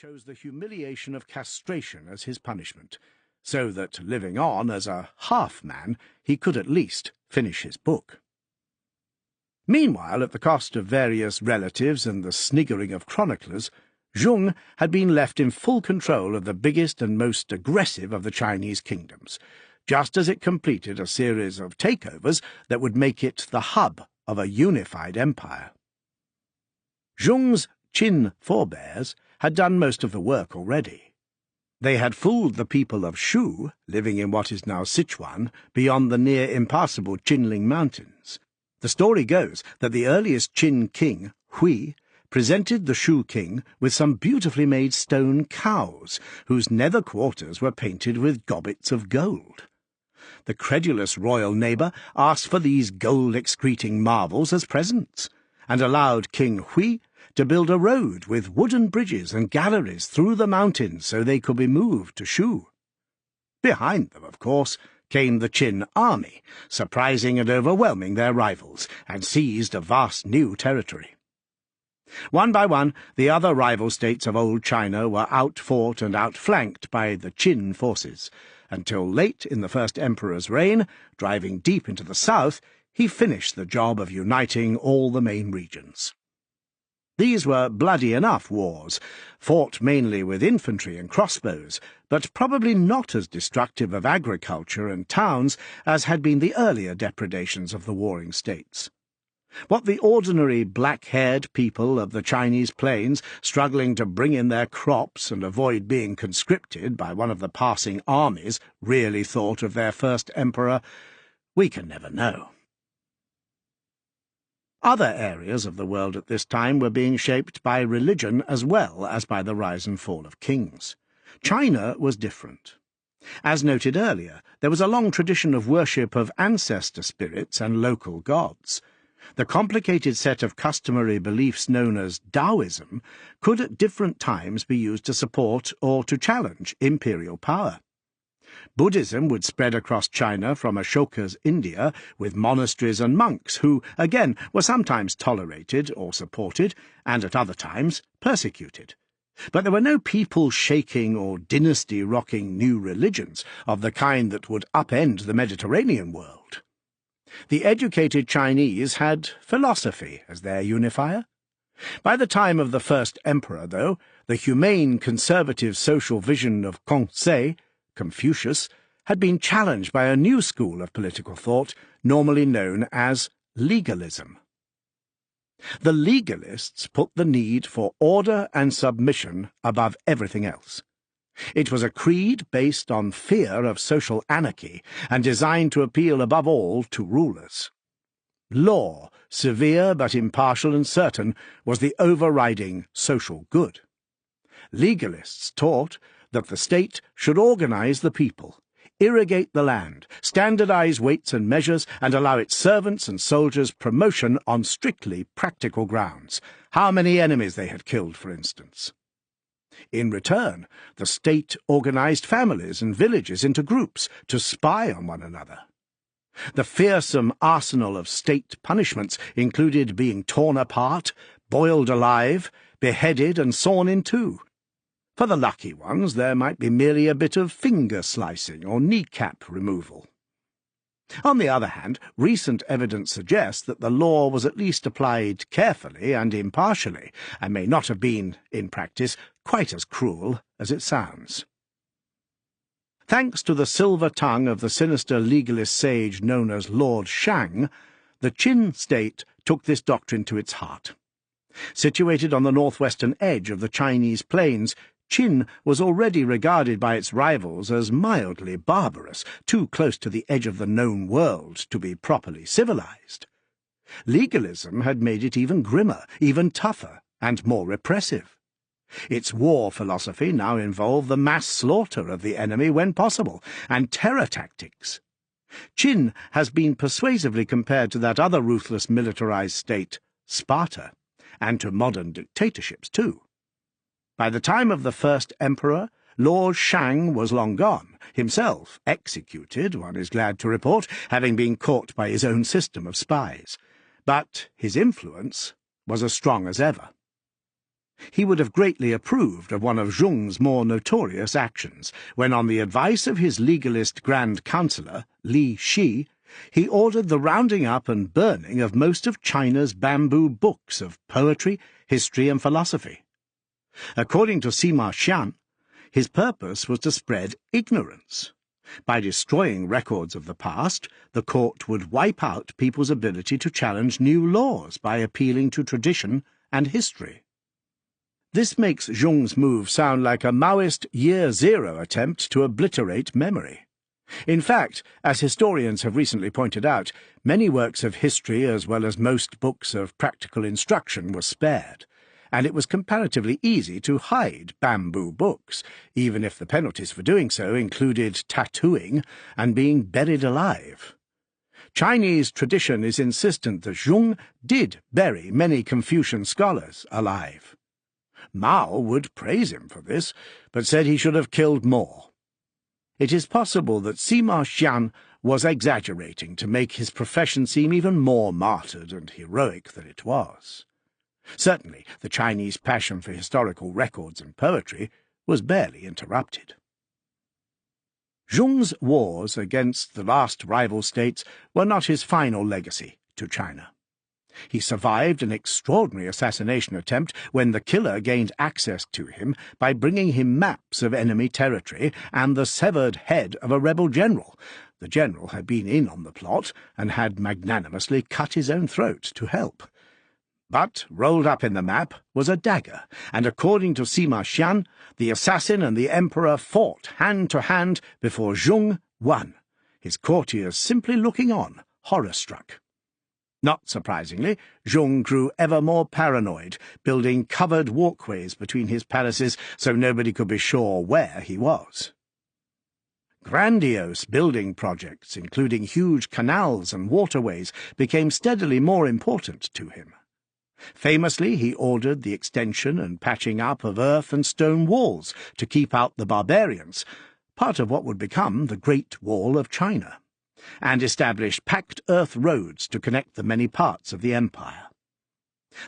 chose the humiliation of castration as his punishment, so that, living on as a half-man, he could at least finish his book. Meanwhile, at the cost of various relatives and the sniggering of chroniclers, Zheng had been left in full control of the biggest and most aggressive of the Chinese kingdoms, just as it completed a series of takeovers that would make it the hub of a unified empire. Zheng's Qin forebears had done most of the work already. They had fooled the people of Shu, living in what is now Sichuan, beyond the near-impassable Qinling Mountains. The story goes that the earliest Qin king, Hui, presented the Shu king with some beautifully made stone cows, whose nether quarters were painted with gobbets of gold. The credulous royal neighbour asked for these gold-excreting marvels as presents, and allowed King Hui to build a road with wooden bridges and galleries through the mountains so they could be moved to Shu. Behind them, of course, came the Qin army, surprising and overwhelming their rivals, and seized a vast new territory. One by one, the other rival states of old China were outfought and outflanked by the Qin forces, until late in the first emperor's reign, driving deep into the south, he finished the job of uniting all the main regions. These were bloody enough wars, fought mainly with infantry and crossbows, but probably not as destructive of agriculture and towns as had been the earlier depredations of the warring states. What the ordinary black-haired people of the Chinese plains, struggling to bring in their crops and avoid being conscripted by one of the passing armies, really thought of their first emperor, we can never know. Other areas of the world at this time were being shaped by religion as well as by the rise and fall of kings. China was different. As noted earlier, there was a long tradition of worship of ancestor spirits and local gods. The complicated set of customary beliefs known as Taoism could at different times be used to support or to challenge imperial power. Buddhism would spread across China from Ashoka's India, with monasteries and monks who, again, were sometimes tolerated or supported, and at other times persecuted. But there were no people-shaking or dynasty-rocking new religions of the kind that would upend the Mediterranean world. The educated Chinese had philosophy as their unifier. By the time of the first emperor, though, the humane conservative social vision of Kongzi, Confucius, had been challenged by a new school of political thought, normally known as legalism. The legalists put the need for order and submission above everything else. It was a creed based on fear of social anarchy and designed to appeal above all to rulers. Law, severe but impartial and certain, was the overriding social good. Legalists taught that the state should organize the people, irrigate the land, standardize weights and measures, and allow its servants and soldiers promotion on strictly practical grounds, how many enemies they had killed, for instance. In return, the state organized families and villages into groups to spy on one another. The fearsome arsenal of state punishments included being torn apart, boiled alive, beheaded and sawn in two. For the lucky ones, there might be merely a bit of finger slicing or kneecap removal. On the other hand, recent evidence suggests that the law was at least applied carefully and impartially, and may not have been, in practice, quite as cruel as it sounds. Thanks to the silver tongue of the sinister legalist sage known as Lord Shang, the Qin state took this doctrine to its heart. Situated on the northwestern edge of the Chinese plains, Qin was already regarded by its rivals as mildly barbarous, too close to the edge of the known world to be properly civilized. Legalism had made it even grimmer, even tougher, and more repressive. Its war philosophy now involved the mass slaughter of the enemy when possible, and terror tactics. Qin has been persuasively compared to that other ruthless militarized state, Sparta, and to modern dictatorships too. By the time of the first emperor, Lord Shang was long gone, himself executed, one is glad to report, having been caught by his own system of spies. But his influence was as strong as ever. He would have greatly approved of one of Zhong's more notorious actions, when on the advice of his legalist Grand Counselor, Li Shi, he ordered the rounding up and burning of most of China's bamboo books of poetry, history, and philosophy. According to Sima Xian, his purpose was to spread ignorance. By destroying records of the past, the court would wipe out people's ability to challenge new laws by appealing to tradition and history. This makes Zhong's move sound like a Maoist Year Zero attempt to obliterate memory. In fact, as historians have recently pointed out, many works of history as well as most books of practical instruction were spared, and it was comparatively easy to hide bamboo books, even if the penalties for doing so included tattooing and being buried alive. Chinese tradition is insistent that Zhong did bury many Confucian scholars alive. Mao would praise him for this, but said he should have killed more. It is possible that Sima Xian was exaggerating to make his profession seem even more martyred and heroic than it was. Certainly, the Chinese passion for historical records and poetry was barely interrupted. Zhong's wars against the last rival states were not his final legacy to China. He survived an extraordinary assassination attempt when the killer gained access to him by bringing him maps of enemy territory and the severed head of a rebel general. The general had been in on the plot and had magnanimously cut his own throat to help. But rolled up in the map was a dagger, and according to Sima Xian, the assassin and the emperor fought hand to hand before Zhong won, his courtiers simply looking on, horror-struck. Not surprisingly, Zhong grew ever more paranoid, building covered walkways between his palaces so nobody could be sure where he was. Grandiose building projects, including huge canals and waterways, became steadily more important to him. Famously, he ordered the extension and patching up of earth and stone walls to keep out the barbarians, part of what would become the Great Wall of China, and established packed earth roads to connect the many parts of the empire.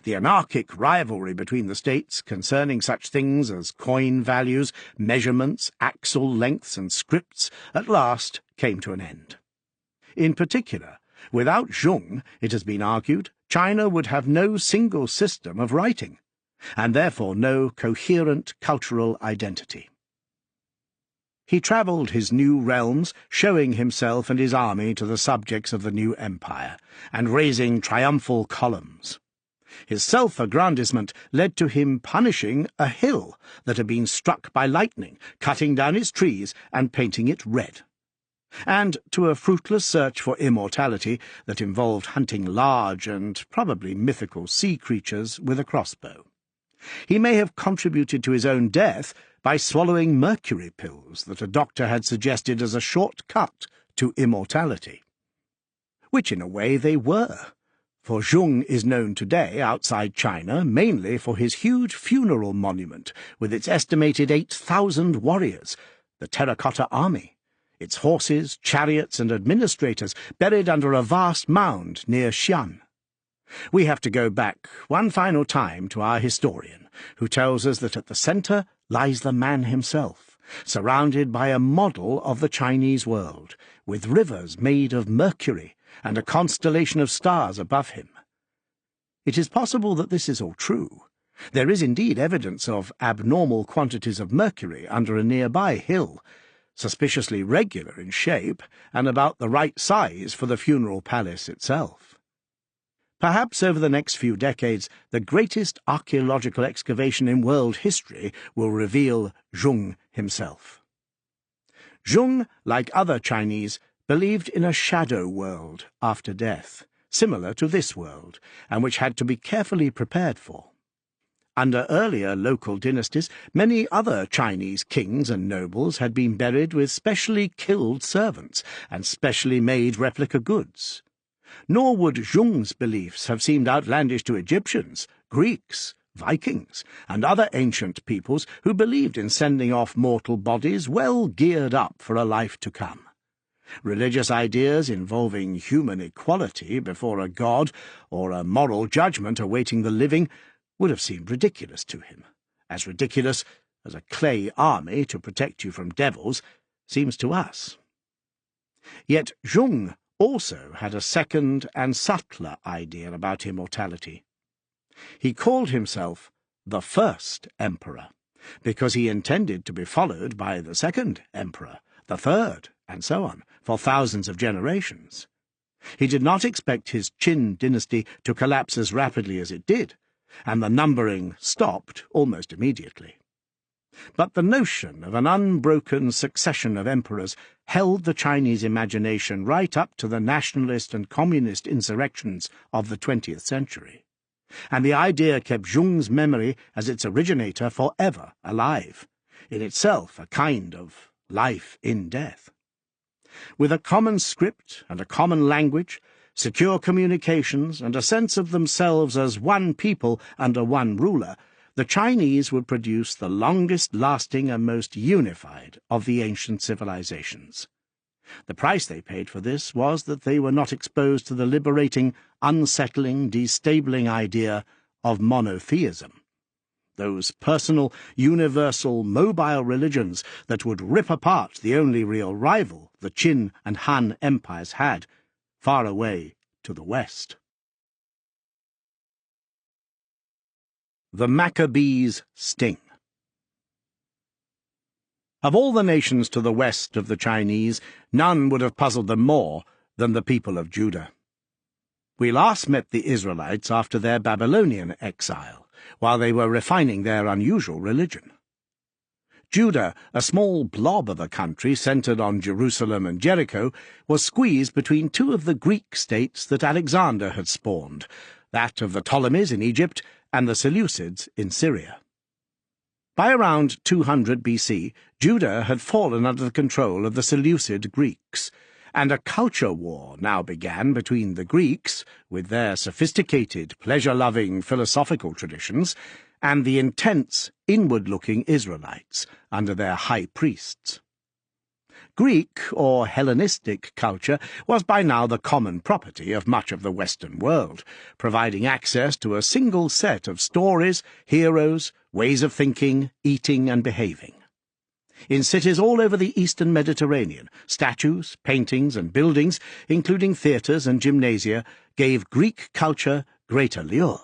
The anarchic rivalry between the states concerning such things as coin values, measurements, axle lengths, and scripts at last came to an end. In particular, without Zhong, it has been argued, China would have no single system of writing, and therefore no coherent cultural identity. He travelled his new realms, showing himself and his army to the subjects of the new empire, and raising triumphal columns. His self-aggrandizement led to him punishing a hill that had been struck by lightning, cutting down its trees and painting it red, and to a fruitless search for immortality that involved hunting large and probably mythical sea creatures with a crossbow. He may have contributed to his own death by swallowing mercury pills that a doctor had suggested as a short cut to immortality. Which in a way they were, for Zhong is known today outside China mainly for his huge funeral monument with its estimated 8,000 warriors, the terracotta army, its horses, chariots, and administrators buried under a vast mound near Xi'an. We have to go back one final time to our historian, who tells us that at the centre lies the man himself, surrounded by a model of the Chinese world, with rivers made of mercury and a constellation of stars above him. It is possible that this is all true. There is indeed evidence of abnormal quantities of mercury under a nearby hill, suspiciously regular in shape and about the right size for the funeral palace itself. Perhaps over the next few decades, the greatest archaeological excavation in world history will reveal Zhong himself. Zhong, like other Chinese, believed in a shadow world after death, similar to this world, and which had to be carefully prepared for. Under earlier local dynasties, many other Chinese kings and nobles had been buried with specially killed servants and specially made replica goods. Nor would Zhong's beliefs have seemed outlandish to Egyptians, Greeks, Vikings, and other ancient peoples who believed in sending off mortal bodies well geared up for a life to come. Religious ideas involving human equality before a god or a moral judgment awaiting the living would have seemed ridiculous to him, as ridiculous as a clay army to protect you from devils seems to us. Yet Zheng also had a second and subtler idea about immortality. He called himself the first emperor, because he intended to be followed by the second emperor, the third, and so on, for thousands of generations. He did not expect his Qin dynasty to collapse as rapidly as it did, and the numbering stopped almost immediately. But the notion of an unbroken succession of emperors held the Chinese imagination right up to the nationalist and communist insurrections of the 20th century, and the idea kept Zheng's memory as its originator forever alive, in itself a kind of life in death. With a common script and a common language, secure communications, and a sense of themselves as one people under one ruler, the Chinese would produce the longest-lasting and most unified of the ancient civilizations. The price they paid for this was that they were not exposed to the liberating, unsettling, destabling idea of monotheism. Those personal, universal, mobile religions that would rip apart the only real rival the Qin and Han empires had, far away to the west. The Maccabees' Sting. Of all the nations to the west of the Chinese, none would have puzzled them more than the people of Judah. We last met the Israelites after their Babylonian exile, while they were refining their unusual religion. Judah, a small blob of a country centered on Jerusalem and Jericho, was squeezed between two of the Greek states that Alexander had spawned, that of the Ptolemies in Egypt and the Seleucids in Syria. By around 200 BC, Judah had fallen under the control of the Seleucid Greeks, and a culture war now began between the Greeks, with their sophisticated, pleasure-loving philosophical traditions, and the intense, inward-looking Israelites under their high priests. Greek, or Hellenistic, culture was by now the common property of much of the Western world, providing access to a single set of stories, heroes, ways of thinking, eating, and behaving. In cities all over the eastern Mediterranean, statues, paintings, and buildings, including theatres and gymnasia, gave Greek culture great allure.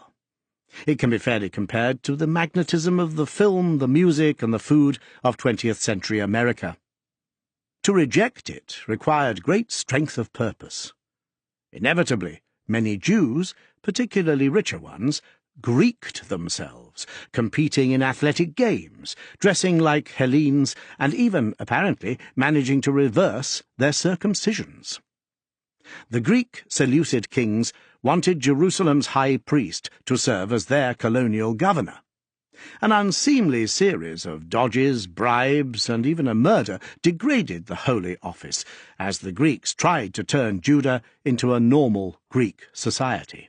It can be fairly compared to the magnetism of the film, the music, and the food of 20th century America. To reject it required great strength of purpose. Inevitably, many Jews, particularly richer ones, Greeked themselves, competing in athletic games, dressing like Hellenes, and even, apparently, managing to reverse their circumcisions. The Greek Seleucid kings wanted Jerusalem's high priest to serve as their colonial governor. An unseemly series of dodges, bribes, and even a murder degraded the holy office, as the Greeks tried to turn Judah into a normal Greek society.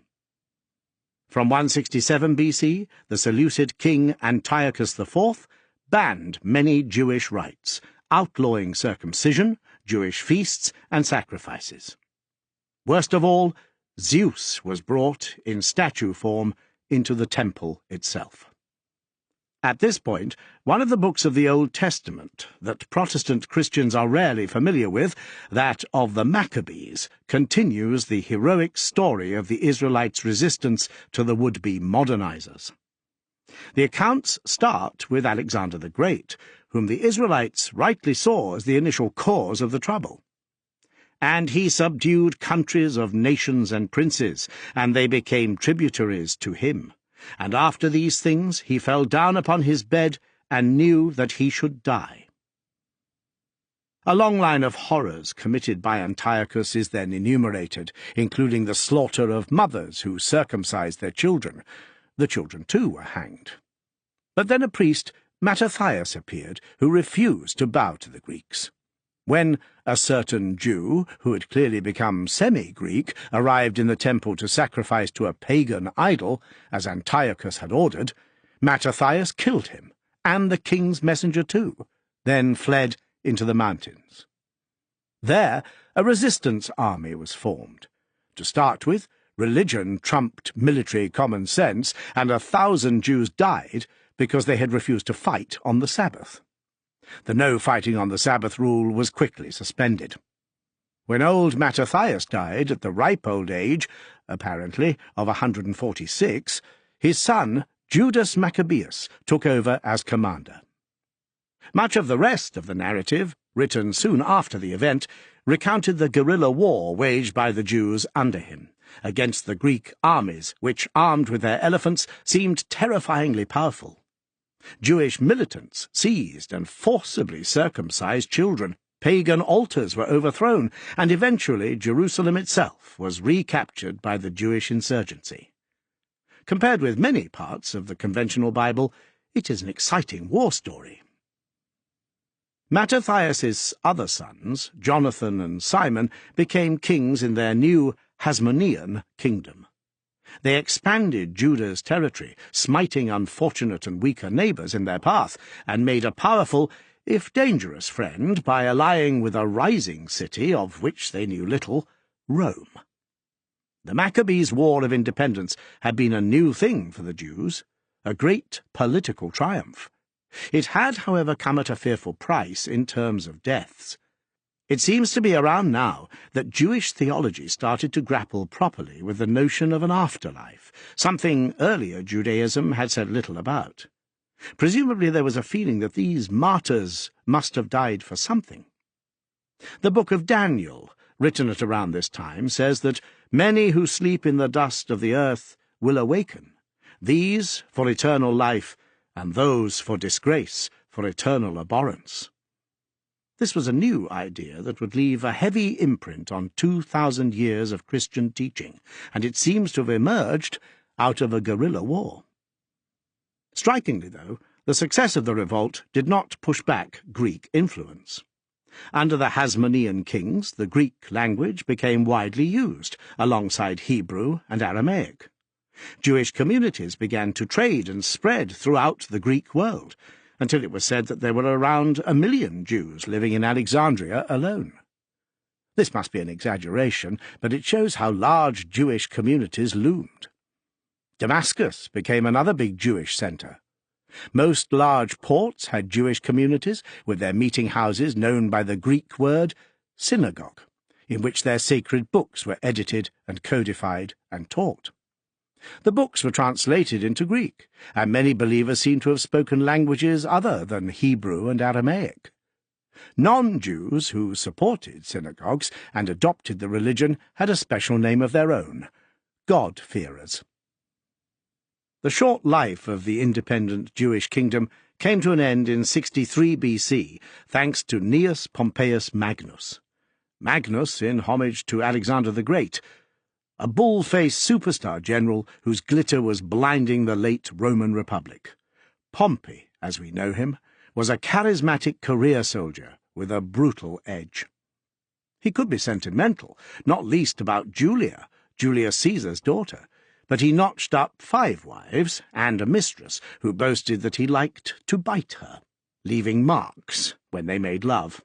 From 167 BC, the Seleucid king Antiochus IV banned many Jewish rites, outlawing circumcision, Jewish feasts, and sacrifices. Worst of all, Zeus was brought, in statue form, into the temple itself. At this point, one of the books of the Old Testament that Protestant Christians are rarely familiar with, that of the Maccabees, continues the heroic story of the Israelites' resistance to the would-be modernizers. The accounts start with Alexander the Great, whom the Israelites rightly saw as the initial cause of the trouble. And he subdued countries of nations and princes, and they became tributaries to him. And after these things he fell down upon his bed and knew that he should die. A long line of horrors committed by Antiochus is then enumerated, including the slaughter of mothers who circumcised their children. The children, too, were hanged. But then a priest, Mattathias, appeared, who refused to bow to the Greeks. When a certain Jew, who had clearly become semi-Greek, arrived in the temple to sacrifice to a pagan idol, as Antiochus had ordered, Mattathias killed him, and the king's messenger too, then fled into the mountains. There a resistance army was formed. To start with, Religion trumped military common sense, and 1,000 Jews died because they had refused to fight on the Sabbath. The no fighting on the Sabbath rule was quickly suspended. When old Mattathias died at the ripe old age, apparently, of 146, his son, Judas Maccabeus, took over as commander. Much of the rest of the narrative, written soon after the event, recounted the guerrilla war waged by the Jews under him, against the Greek armies, which, armed with their elephants, seemed terrifyingly powerful. Jewish militants seized and forcibly circumcised children. Pagan altars were overthrown, and eventually Jerusalem itself was recaptured by the Jewish insurgency. Compared with many parts of the conventional Bible, it is an exciting war story. Mattathias's other sons, Jonathan and Simon, became kings in their new Hasmonean kingdom. They expanded Judah's territory, smiting unfortunate and weaker neighbours in their path, and made a powerful, if dangerous, friend by allying with a rising city of which they knew little, Rome. The Maccabees' War of Independence had been a new thing for the Jews, a great political triumph. It had, however, come at a fearful price in terms of deaths. It seems to be around now that Jewish theology started to grapple properly with the notion of an afterlife, something earlier Judaism had said little about. Presumably there was a feeling that these martyrs must have died for something. The book of Daniel, written at around this time, says that many who sleep in the dust of the earth will awaken, these for eternal life, and those for disgrace, for eternal abhorrence. This was a new idea that would leave a heavy imprint on 2,000 years of Christian teaching, and it seems to have emerged out of a guerrilla war. Strikingly, though, the success of the revolt did not push back Greek influence. Under the Hasmonean kings, the Greek language became widely used, alongside Hebrew and Aramaic. Jewish communities began to trade and spread throughout the Greek world, until it was said that there were around 1 million Jews living in Alexandria alone. This must be an exaggeration, but it shows how large Jewish communities loomed. Damascus became another big Jewish centre. Most large ports had Jewish communities, with their meeting houses known by the Greek word synagogue, in which their sacred books were edited and codified and taught. The books were translated into Greek, and many believers seem to have spoken languages other than Hebrew and Aramaic. Non-Jews who supported synagogues and adopted the religion had a special name of their own, God-fearers. The short life of the independent Jewish kingdom came to an end in 63 BC, thanks to Gnaeus Pompeius Magnus. Magnus in homage to Alexander the Great, a bull-faced superstar general whose glitter was blinding the late Roman Republic. Pompey, as we know him, was a charismatic career soldier with a brutal edge. He could be sentimental, not least about Julia, Julius Caesar's daughter, but he notched up 5 wives and a mistress who boasted that he liked to bite her, leaving marks when they made love.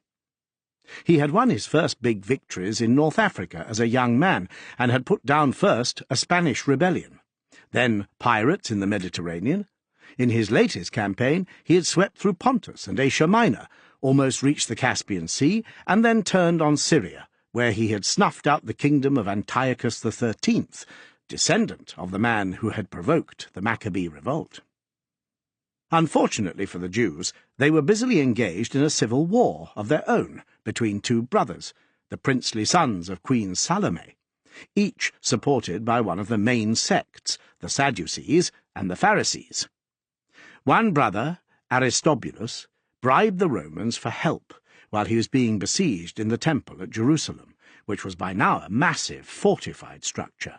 He had won his first big victories in North Africa as a young man, and had put down first a Spanish rebellion, then pirates in the Mediterranean. In his latest campaign he had swept through Pontus and Asia Minor, almost reached the Caspian Sea, and then turned on Syria, where he had snuffed out the kingdom of Antiochus XIII, descendant of the man who had provoked the Maccabee revolt. Unfortunately for the Jews, they were busily engaged in a civil war of their own between 2 brothers, the princely sons of Queen Salome, each supported by one of the main sects, the Sadducees and the Pharisees. One brother, Aristobulus, bribed the Romans for help while he was being besieged in the temple at Jerusalem, which was by now a massive fortified structure.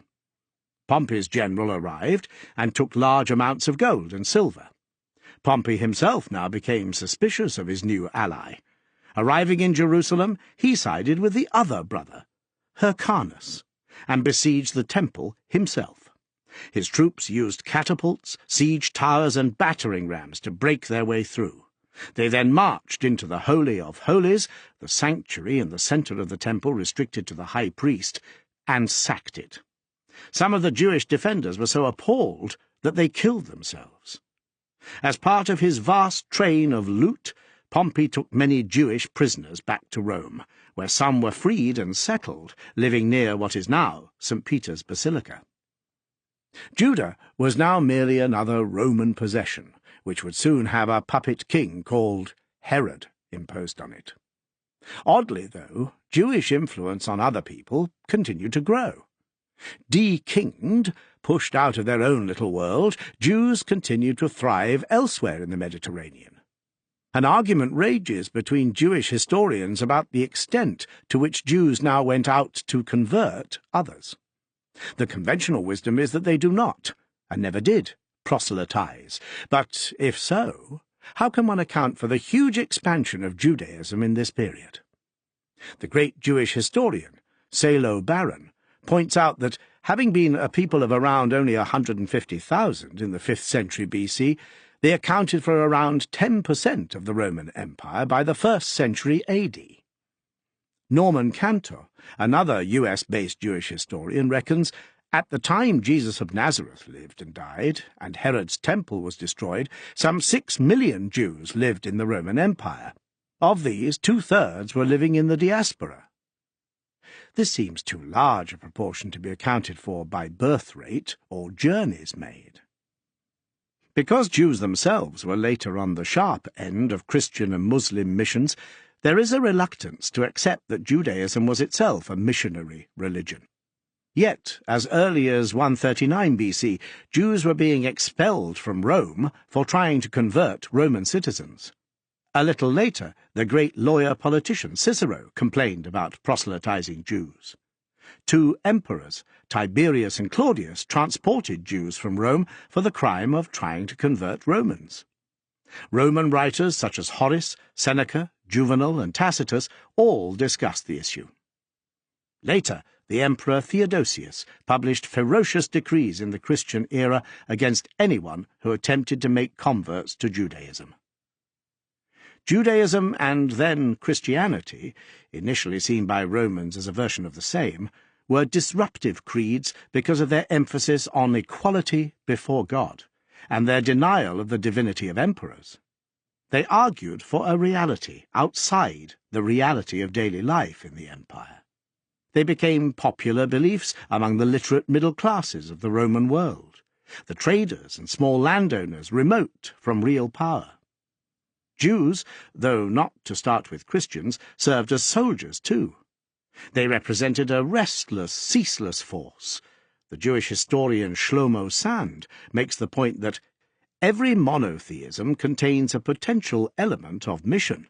Pompey's general arrived and took large amounts of gold and silver. Pompey himself now became suspicious of his new ally. Arriving in Jerusalem, he sided with the other brother, Hyrcanus, and besieged the temple himself. His troops used catapults, siege towers, and battering rams to break their way through. They then marched into the Holy of Holies, the sanctuary in the centre of the temple restricted to the high priest, and sacked it. Some of the Jewish defenders were so appalled that they killed themselves. As part of his vast train of loot, Pompey took many Jewish prisoners back to Rome, where some were freed and settled, living near what is now St. Peter's Basilica. Judah was now merely another Roman possession, which would soon have a puppet king called Herod imposed on it. Oddly, though, Jewish influence on other people continued to grow. De-kinged, pushed out of their own little world, Jews continued to thrive elsewhere in the Mediterranean. An argument rages between Jewish historians about the extent to which Jews now went out to convert others. The conventional wisdom is that they do not, and never did, proselytize. But if so, how can one account for the huge expansion of Judaism in this period? The great Jewish historian, Salo Baron, points out that, having been a people of around only 150,000 in the 5th century BC, they accounted for around 10% of the Roman Empire by the 1st century AD. Norman Cantor, another US-based Jewish historian, reckons, at the time Jesus of Nazareth lived and died, and Herod's temple was destroyed, some 6 million Jews lived in the Roman Empire. Of these, 2/3 were living in the diaspora. This seems too large a proportion to be accounted for by birth rate or journeys made. Because Jews themselves were later on the sharp end of Christian and Muslim missions, there is a reluctance to accept that Judaism was itself a missionary religion. Yet, as early as 139 BC, Jews were being expelled from Rome for trying to convert Roman citizens. A little later, the great lawyer-politician Cicero complained about proselytizing Jews. 2 emperors, Tiberius and Claudius, transported Jews from Rome for the crime of trying to convert Romans. Roman writers such as Horace, Seneca, Juvenal, and Tacitus all discussed the issue. Later, the Emperor Theodosius published ferocious decrees in the Christian era against anyone who attempted to make converts to Judaism. Judaism and then Christianity, initially seen by Romans as a version of the same, were disruptive creeds because of their emphasis on equality before God and their denial of the divinity of emperors. They argued for a reality outside the reality of daily life in the empire. They became popular beliefs among the literate middle classes of the Roman world, the traders and small landowners remote from real power. Jews, though not to start with Christians, served as soldiers too. They represented a restless, ceaseless force. The Jewish historian Shlomo Sand makes the point that every monotheism contains a potential element of mission.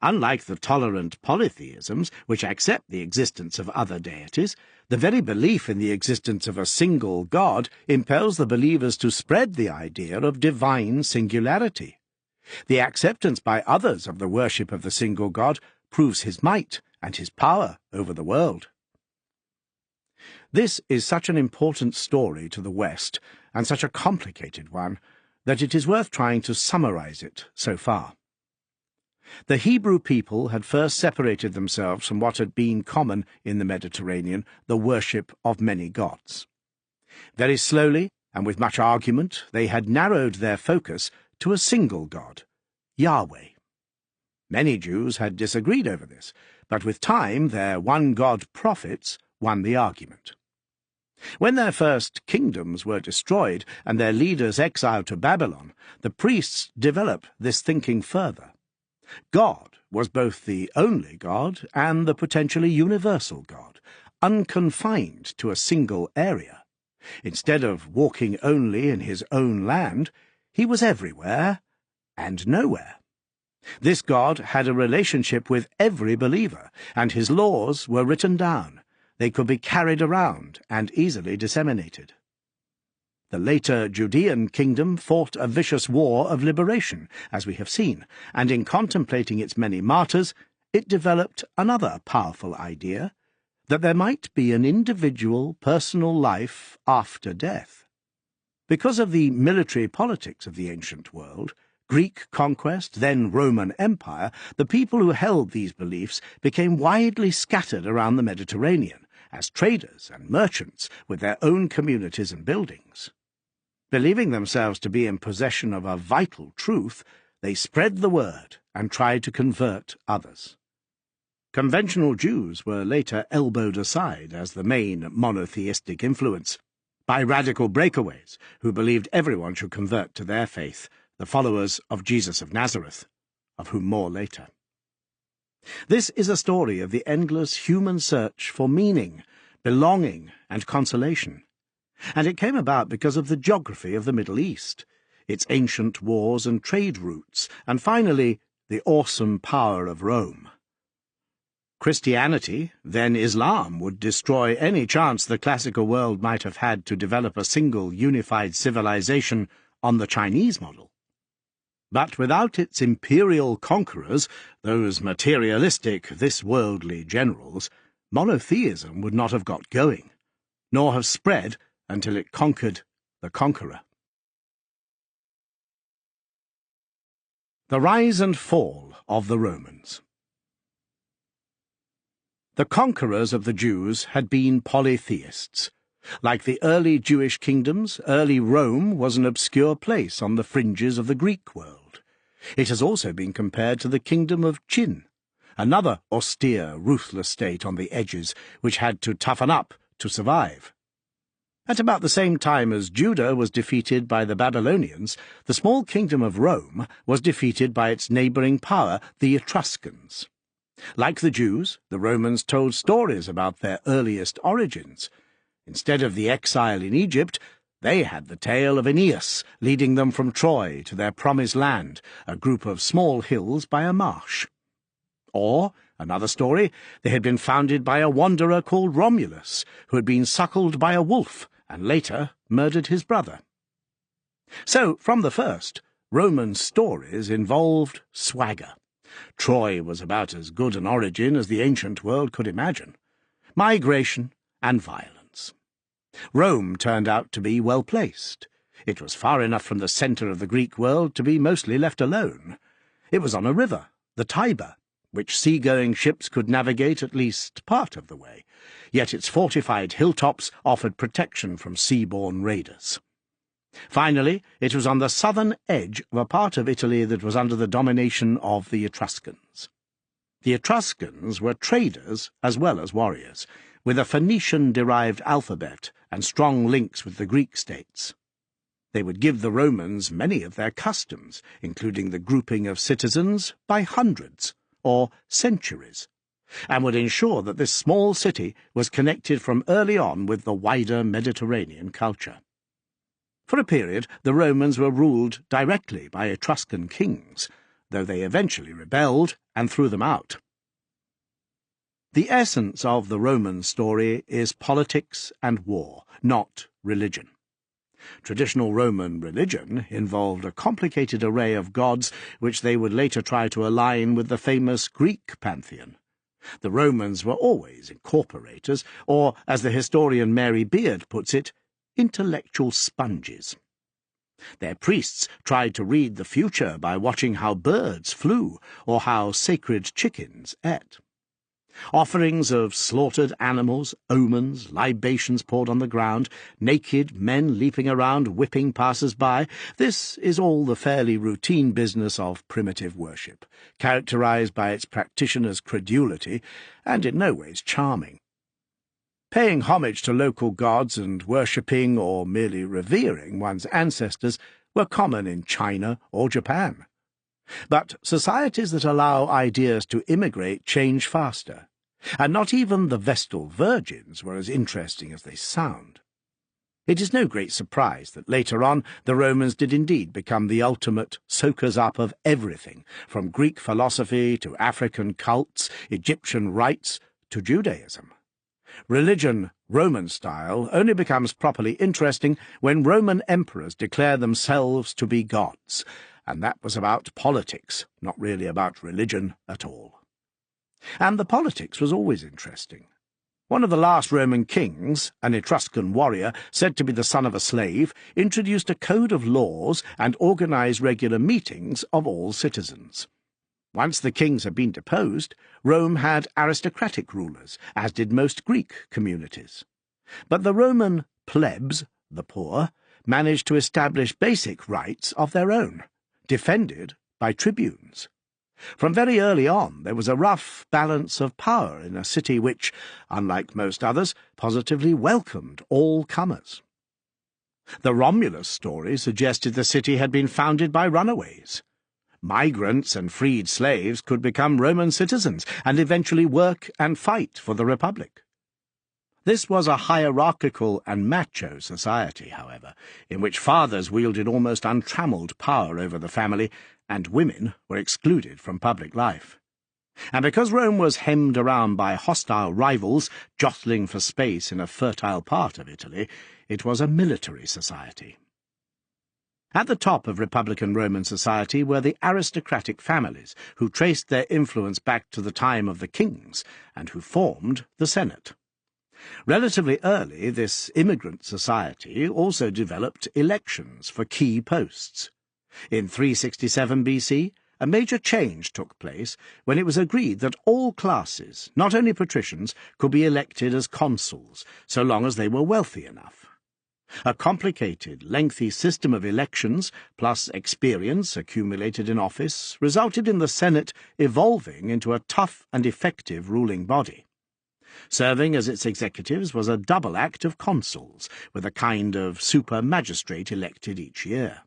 Unlike the tolerant polytheisms, which accept the existence of other deities, the very belief in the existence of a single God impels the believers to spread the idea of divine singularity. The acceptance by others of the worship of the single God proves his might and his power over the world. This is such an important story to the West, and such a complicated one, that it is worth trying to summarize it so far. The Hebrew people had first separated themselves from what had been common in the Mediterranean, the worship of many gods. Very slowly, and with much argument, they had narrowed their focus to a single God, Yahweh. Many Jews had disagreed over this, but with time their one-God prophets won the argument. When their first kingdoms were destroyed and their leaders exiled to Babylon, the priests developed this thinking further. God was both the only God and the potentially universal God, unconfined to a single area. Instead of walking only in his own land, he was everywhere and nowhere. This God had a relationship with every believer, and his laws were written down. They could be carried around and easily disseminated. The later Judean kingdom fought a vicious war of liberation, as we have seen, and in contemplating its many martyrs, it developed another powerful idea, that there might be an individual, personal life after death. Because of the military politics of the ancient world, Greek conquest, then Roman Empire, the people who held these beliefs became widely scattered around the Mediterranean, as traders and merchants with their own communities and buildings. Believing themselves to be in possession of a vital truth, they spread the word and tried to convert others. Conventional Jews were later elbowed aside as the main monotheistic influence by radical breakaways who believed everyone should convert to their faith, the followers of Jesus of Nazareth, of whom more later. This is a story of the endless human search for meaning, belonging, and consolation, and it came about because of the geography of the Middle East, its ancient wars and trade routes, and finally, the awesome power of Rome. Christianity, then Islam, would destroy any chance the classical world might have had to develop a single unified civilization on the Chinese model. But without its imperial conquerors, those materialistic, this-worldly generals, monotheism would not have got going, nor have spread until it conquered the conqueror. The rise and fall of the Romans. The conquerors of the Jews had been polytheists. Like the early Jewish kingdoms, early Rome was an obscure place on the fringes of the Greek world. It has also been compared to the kingdom of Qin, another austere, ruthless state on the edges which had to toughen up to survive. At about the same time as Judah was defeated by the Babylonians, the small kingdom of Rome was defeated by its neighbouring power, the Etruscans. Like the Jews, the Romans told stories about their earliest origins. Instead of the exile in Egypt, they had the tale of Aeneas leading them from Troy to their promised land, a group of small hills by a marsh. Or, another story, they had been founded by a wanderer called Romulus, who had been suckled by a wolf and later murdered his brother. So, from the first, Roman stories involved swagger. Troy was about as good an origin as the ancient world could imagine. Migration and violence. Rome turned out to be well placed. It was far enough from the centre of the Greek world to be mostly left alone. It was on a river, the Tiber, which sea-going ships could navigate at least part of the way, yet its fortified hilltops offered protection from sea-borne raiders. Finally, it was on the southern edge of a part of Italy that was under the domination of the Etruscans. The Etruscans were traders as well as warriors, with a Phoenician-derived alphabet and strong links with the Greek states. They would give the Romans many of their customs, including the grouping of citizens by hundreds, or centuries, and would ensure that this small city was connected from early on with the wider Mediterranean culture. For a period, the Romans were ruled directly by Etruscan kings, though they eventually rebelled and threw them out. The essence of the Roman story is politics and war, not religion. Traditional Roman religion involved a complicated array of gods which they would later try to align with the famous Greek pantheon. The Romans were always incorporators, or, as the historian Mary Beard puts it, intellectual sponges. Their priests tried to read the future by watching how birds flew or how sacred chickens ate. Offerings of slaughtered animals, omens, libations poured on the ground, naked men leaping around, whipping passers-by, this is all the fairly routine business of primitive worship, characterized by its practitioners' credulity and in no ways charming. Paying homage to local gods and worshipping or merely revering one's ancestors were common in China or Japan. But societies that allow ideas to immigrate change faster, and not even the Vestal Virgins were as interesting as they sound. It is no great surprise that later on the Romans did indeed become the ultimate soakers-up of everything, from Greek philosophy to African cults, Egyptian rites to Judaism. Religion, Roman style, only becomes properly interesting when Roman emperors declare themselves to be gods, and that was about politics, not really about religion at all. And the politics was always interesting. One of the last Roman kings, an Etruscan warrior said to be the son of a slave, introduced a code of laws and organized regular meetings of all citizens. Once the kings had been deposed, Rome had aristocratic rulers, as did most Greek communities. But the Roman plebs, the poor, managed to establish basic rights of their own, defended by tribunes. From very early on, there was a rough balance of power in a city which, unlike most others, positively welcomed all comers. The Romulus story suggested the city had been founded by runaways. Migrants and freed slaves could become Roman citizens and eventually work and fight for the Republic. This was a hierarchical and macho society, however, in which fathers wielded almost untrammelled power over the family, and women were excluded from public life. And because Rome was hemmed around by hostile rivals jostling for space in a fertile part of Italy, it was a military society. At the top of Republican Roman society were the aristocratic families, who traced their influence back to the time of the kings, and who formed the Senate. Relatively early, this immigrant society also developed elections for key posts. In 367 BC, a major change took place when it was agreed that all classes, not only patricians, could be elected as consuls, so long as they were wealthy enough. A complicated, lengthy system of elections, plus experience accumulated in office, resulted in the Senate evolving into a tough and effective ruling body. Serving as its executives was a double act of consuls, with a kind of super-magistrate elected each year.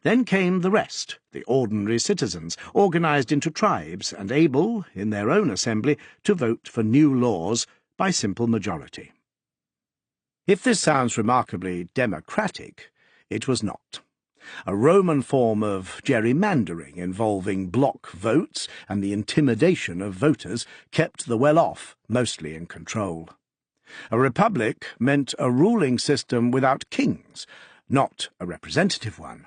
Then came the rest, the ordinary citizens, organized into tribes and able, in their own assembly, to vote for new laws by simple majority. If this sounds remarkably democratic, it was not. A Roman form of gerrymandering involving block votes and the intimidation of voters kept the well-off mostly in control. A republic meant a ruling system without kings, not a representative one.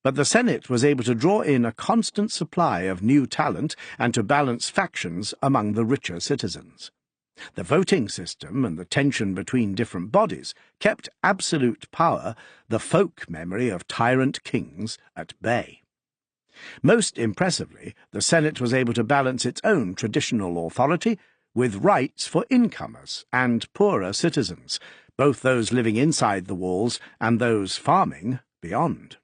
But the Senate was able to draw in a constant supply of new talent and to balance factions among the richer citizens. The voting system and the tension between different bodies kept absolute power, the folk memory of tyrant kings, at bay. Most impressively, the Senate was able to balance its own traditional authority with rights for incomers and poorer citizens, both those living inside the walls and those farming beyond.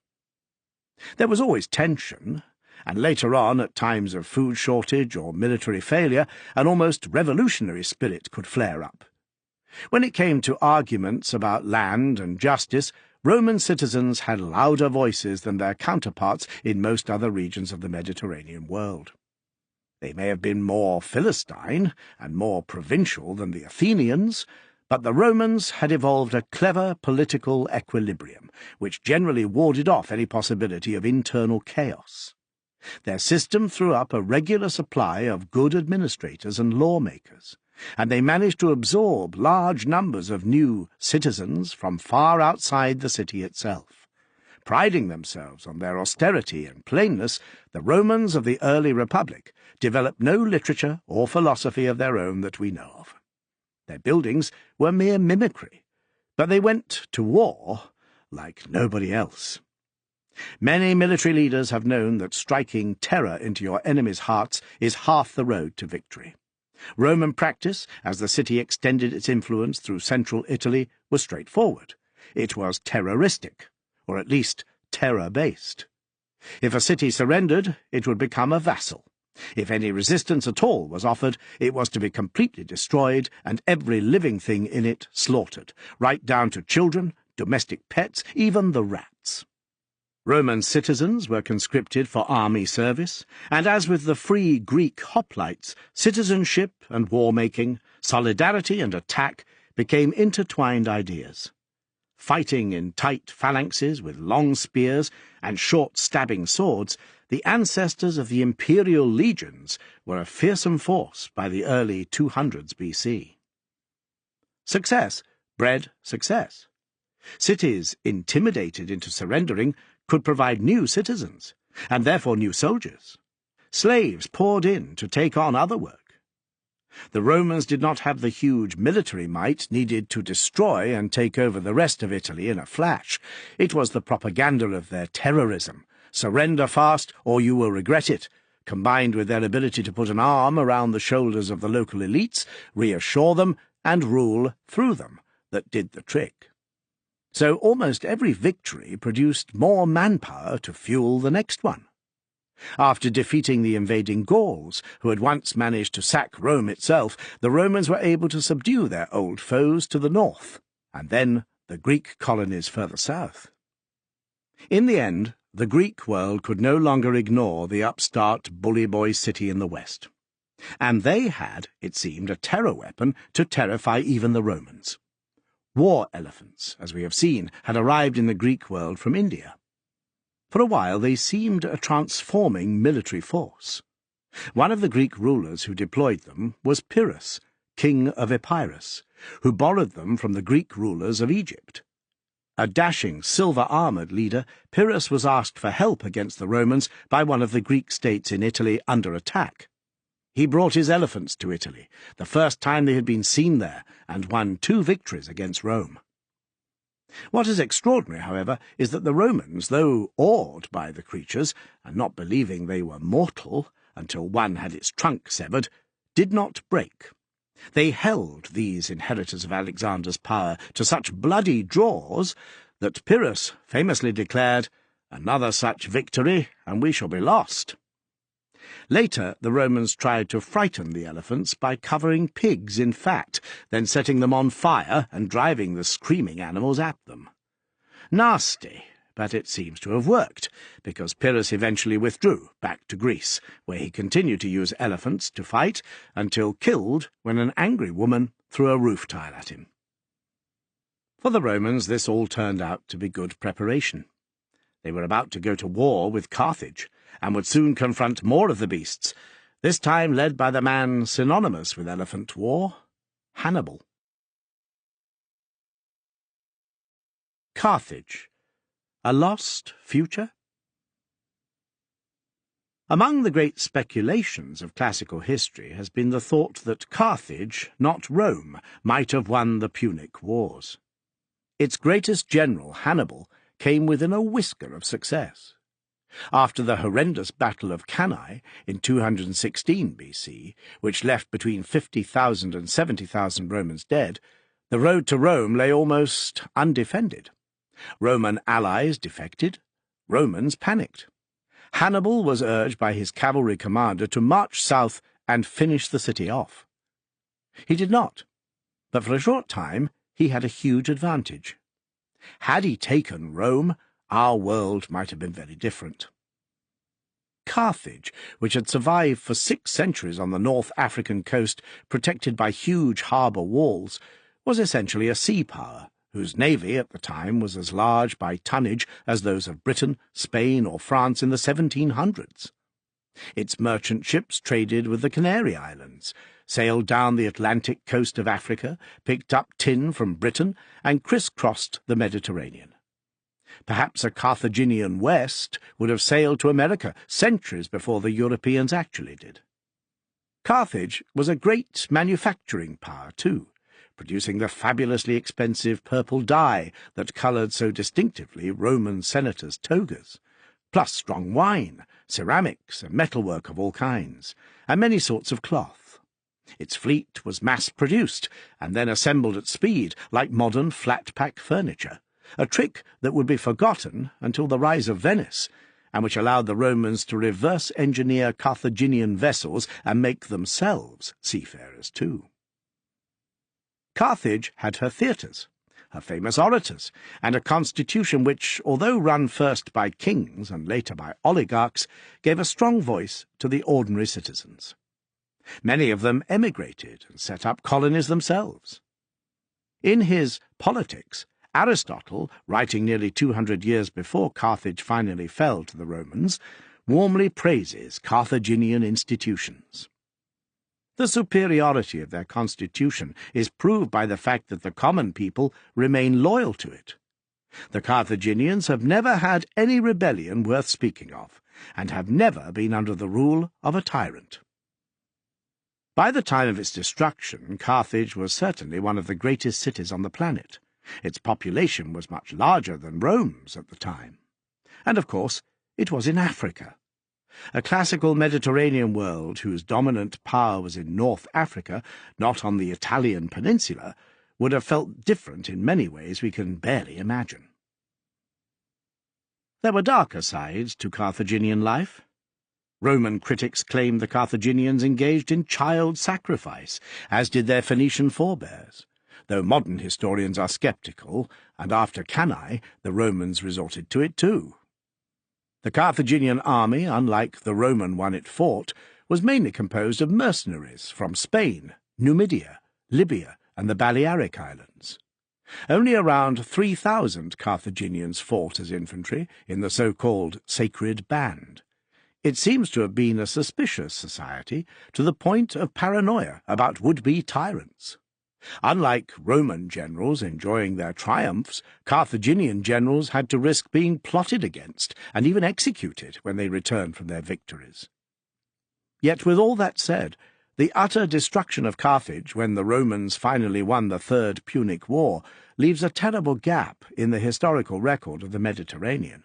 There was always tension, and later on, at times of food shortage or military failure, an almost revolutionary spirit could flare up. When it came to arguments about land and justice, Roman citizens had louder voices than their counterparts in most other regions of the Mediterranean world. They may have been more Philistine and more provincial than the Athenians, but the Romans had evolved a clever political equilibrium, which generally warded off any possibility of internal chaos. Their system threw up a regular supply of good administrators and lawmakers, and they managed to absorb large numbers of new citizens from far outside the city itself. Priding themselves on their austerity and plainness, the Romans of the early Republic developed no literature or philosophy of their own that we know of. Their buildings were mere mimicry, but they went to war like nobody else. Many military leaders have known that striking terror into your enemies' hearts is half the road to victory. Roman practice, as the city extended its influence through central Italy, was straightforward. It was terroristic, or at least terror-based. If a city surrendered, it would become a vassal. If any resistance at all was offered, it was to be completely destroyed and every living thing in it slaughtered, right down to children, domestic pets, even the rats. Roman citizens were conscripted for army service, and as with the free Greek hoplites, citizenship and war-making, solidarity and attack became intertwined ideas. Fighting in tight phalanxes with long spears and short stabbing swords, the ancestors of the imperial legions were a fearsome force by the early 200s BC. Success bred success. Cities, intimidated into surrendering, could provide new citizens, and therefore new soldiers. Slaves poured in to take on other work. The Romans did not have the huge military might needed to destroy and take over the rest of Italy in a flash. It was the propaganda of their terrorism. Surrender fast, or you will regret it. combined with their ability to put an arm around the shoulders of the local elites, reassure them, and rule through them, that did the trick. So almost every victory produced more manpower to fuel the next one. After defeating the invading Gauls, who had once managed to sack Rome itself, the Romans were able to subdue their old foes to the north, and then the Greek colonies further south. In the end, the Greek world could no longer ignore the upstart bully boy city in the west, and they had, it seemed, a terror weapon to terrify even the Romans. War elephants, as we have seen, had arrived in the Greek world from India. For a while they seemed a transforming military force. One of the Greek rulers who deployed them was Pyrrhus, king of Epirus, who borrowed them from the Greek rulers of Egypt. A dashing, silver-armoured leader, Pyrrhus was asked for help against the Romans by one of the Greek states in Italy under attack. He brought his elephants to Italy, the first time they had been seen there, and won 2 victories against Rome. What is extraordinary, however, is that the Romans, though awed by the creatures, and not believing they were mortal until one had its trunk severed, did not break. They held these inheritors of Alexander's power to such bloody draws that Pyrrhus famously declared, "Another such victory, and we shall be lost." Later, the Romans tried to frighten the elephants by covering pigs in fat, then setting them on fire and driving the screaming animals at them. Nasty, but it seems to have worked, because Pyrrhus eventually withdrew back to Greece, where he continued to use elephants to fight until killed when an angry woman threw a roof tile at him. For the Romans, this all turned out to be good preparation. They were about to go to war with Carthage, and would soon confront more of the beasts, this time led by the man synonymous with elephant war, Hannibal. Carthage. A lost future? Among the great speculations of classical history has been the thought that Carthage, not Rome, might have won the Punic Wars. Its greatest general, Hannibal, came within a whisker of success. After the horrendous Battle of Cannae in 216 BC, which left between 50,000 and 70,000 Romans dead, the road to Rome lay almost undefended. Roman allies defected, Romans panicked. Hannibal was urged by his cavalry commander to march south and finish the city off. He did not, but for a short time he had a huge advantage. Had he taken Rome, our world might have been very different. Carthage, which had survived for 6 centuries on the North African coast, protected by huge harbour walls, was essentially a sea power, whose navy at the time was as large by tonnage as those of Britain, Spain, or France in the 1700s. Its merchant ships traded with the Canary Islands, sailed down the Atlantic coast of Africa, picked up tin from Britain, and criss-crossed the Mediterranean. Perhaps a Carthaginian West would have sailed to America centuries before the Europeans actually did. Carthage was a great manufacturing power, too, producing the fabulously expensive purple dye that coloured so distinctively Roman senators' togas, plus strong wine, ceramics, and metalwork of all kinds, and many sorts of cloth. Its fleet was mass-produced and then assembled at speed like modern flat-pack furniture, a trick that would be forgotten until the rise of Venice, and which allowed the Romans to reverse-engineer Carthaginian vessels and make themselves seafarers too. Carthage had her theatres, her famous orators, and a constitution which, although run first by kings and later by oligarchs, gave a strong voice to the ordinary citizens. Many of them emigrated and set up colonies themselves. In his Politics, Aristotle, writing nearly 200 years before Carthage finally fell to the Romans, warmly praises Carthaginian institutions. The superiority of their constitution is proved by the fact that the common people remain loyal to it. The Carthaginians have never had any rebellion worth speaking of, and have never been under the rule of a tyrant. By the time of its destruction, Carthage was certainly one of the greatest cities on the planet. Its population was much larger than Rome's at the time. And, of course, it was in Africa. A classical Mediterranean world whose dominant power was in North Africa, not on the Italian peninsula, would have felt different in many ways we can barely imagine. There were darker sides to Carthaginian life. Roman critics claimed the Carthaginians engaged in child sacrifice, as did their Phoenician forebears, though modern historians are sceptical, and after Cannae the Romans resorted to it too. The Carthaginian army, unlike the Roman one it fought, was mainly composed of mercenaries from Spain, Numidia, Libya, and the Balearic Islands. Only around 3,000 Carthaginians fought as infantry in the so-called Sacred Band. It seems to have been a suspicious society, to the point of paranoia about would-be tyrants. Unlike Roman generals enjoying their triumphs, Carthaginian generals had to risk being plotted against and even executed when they returned from their victories. Yet with all that said, the utter destruction of Carthage when the Romans finally won the Third Punic War leaves a terrible gap in the historical record of the Mediterranean.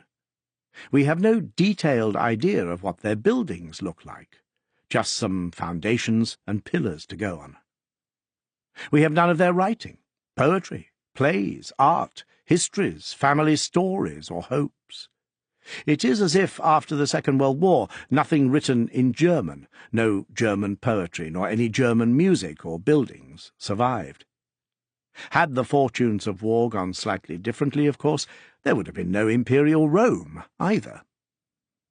We have no detailed idea of what their buildings look like, just some foundations and pillars to go on. We have none of their writing, poetry, plays, art, histories, family stories, or hopes. It is as if, after the Second World War, nothing written in German, no German poetry, nor any German music or buildings survived. Had the fortunes of war gone slightly differently, of course, there would have been no imperial Rome either.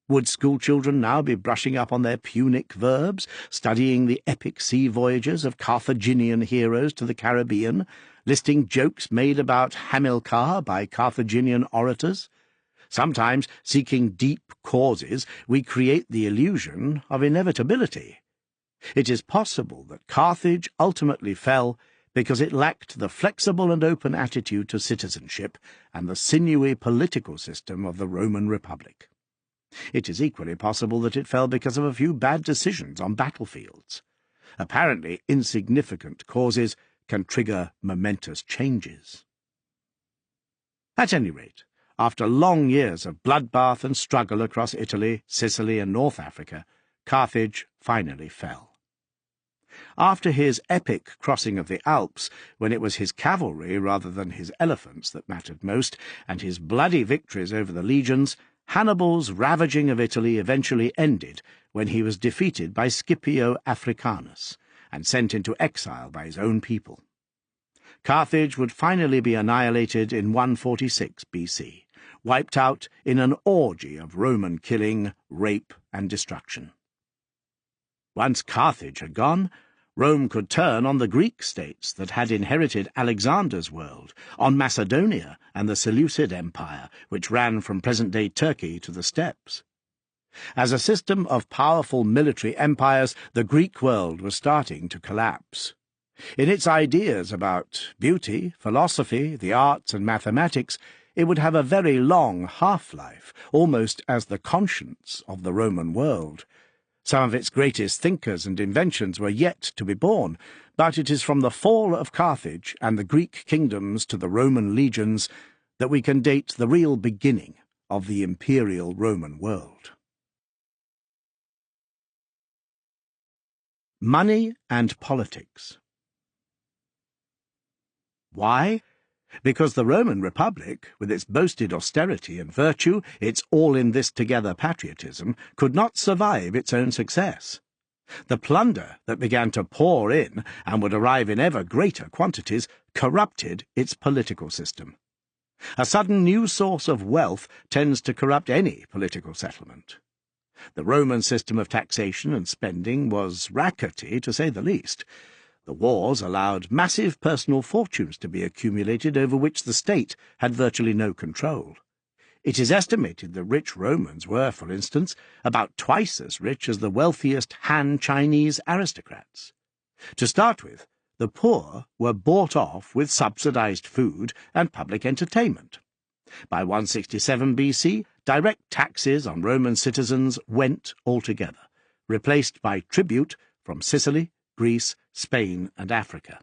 Would schoolchildren now be brushing up on their Punic verbs, studying the epic sea voyages of Carthaginian heroes to the Caribbean, listing jokes made about Hamilcar by Carthaginian orators? Sometimes, seeking deep causes, we create the illusion of inevitability. It is possible that Carthage ultimately fell because it lacked the flexible and open attitude to citizenship and the sinewy political system of the Roman Republic. It is equally possible that it fell because of a few bad decisions on battlefields. Apparently insignificant causes can trigger momentous changes. At any rate, after long years of bloodbath and struggle across Italy, Sicily, and North Africa, Carthage finally fell. After his epic crossing of the Alps, when it was his cavalry rather than his elephants that mattered most, and his bloody victories over the legions, Hannibal's ravaging of Italy eventually ended when he was defeated by Scipio Africanus and sent into exile by his own people. Carthage would finally be annihilated in 146 BC, wiped out in an orgy of Roman killing, rape, and destruction. Once Carthage had gone, Rome could turn on the Greek states that had inherited Alexander's world, on Macedonia and the Seleucid Empire, which ran from present-day Turkey to the steppes. As a system of powerful military empires, the Greek world was starting to collapse. In its ideas about beauty, philosophy, the arts, and mathematics, it would have a very long half-life, almost as the conscience of the Roman world. Some of its greatest thinkers and inventions were yet to be born, but it is from the fall of Carthage and the Greek kingdoms to the Roman legions that we can date the real beginning of the imperial Roman world. Money and politics. Why? Because the Roman Republic, with its boasted austerity and virtue, its all-in-this-together patriotism, could not survive its own success. The plunder that began to pour in, and would arrive in ever greater quantities, corrupted its political system. A sudden new source of wealth tends to corrupt any political settlement. The Roman system of taxation and spending was rackety, to say the least. The wars allowed massive personal fortunes to be accumulated over which the state had virtually no control. It is estimated that rich Romans were, for instance, about twice as rich as the wealthiest Han Chinese aristocrats. To start with, the poor were bought off with subsidized food and public entertainment. By 167 BC, direct taxes on Roman citizens went altogether, replaced by tribute from Sicily, Greece, Spain, and Africa.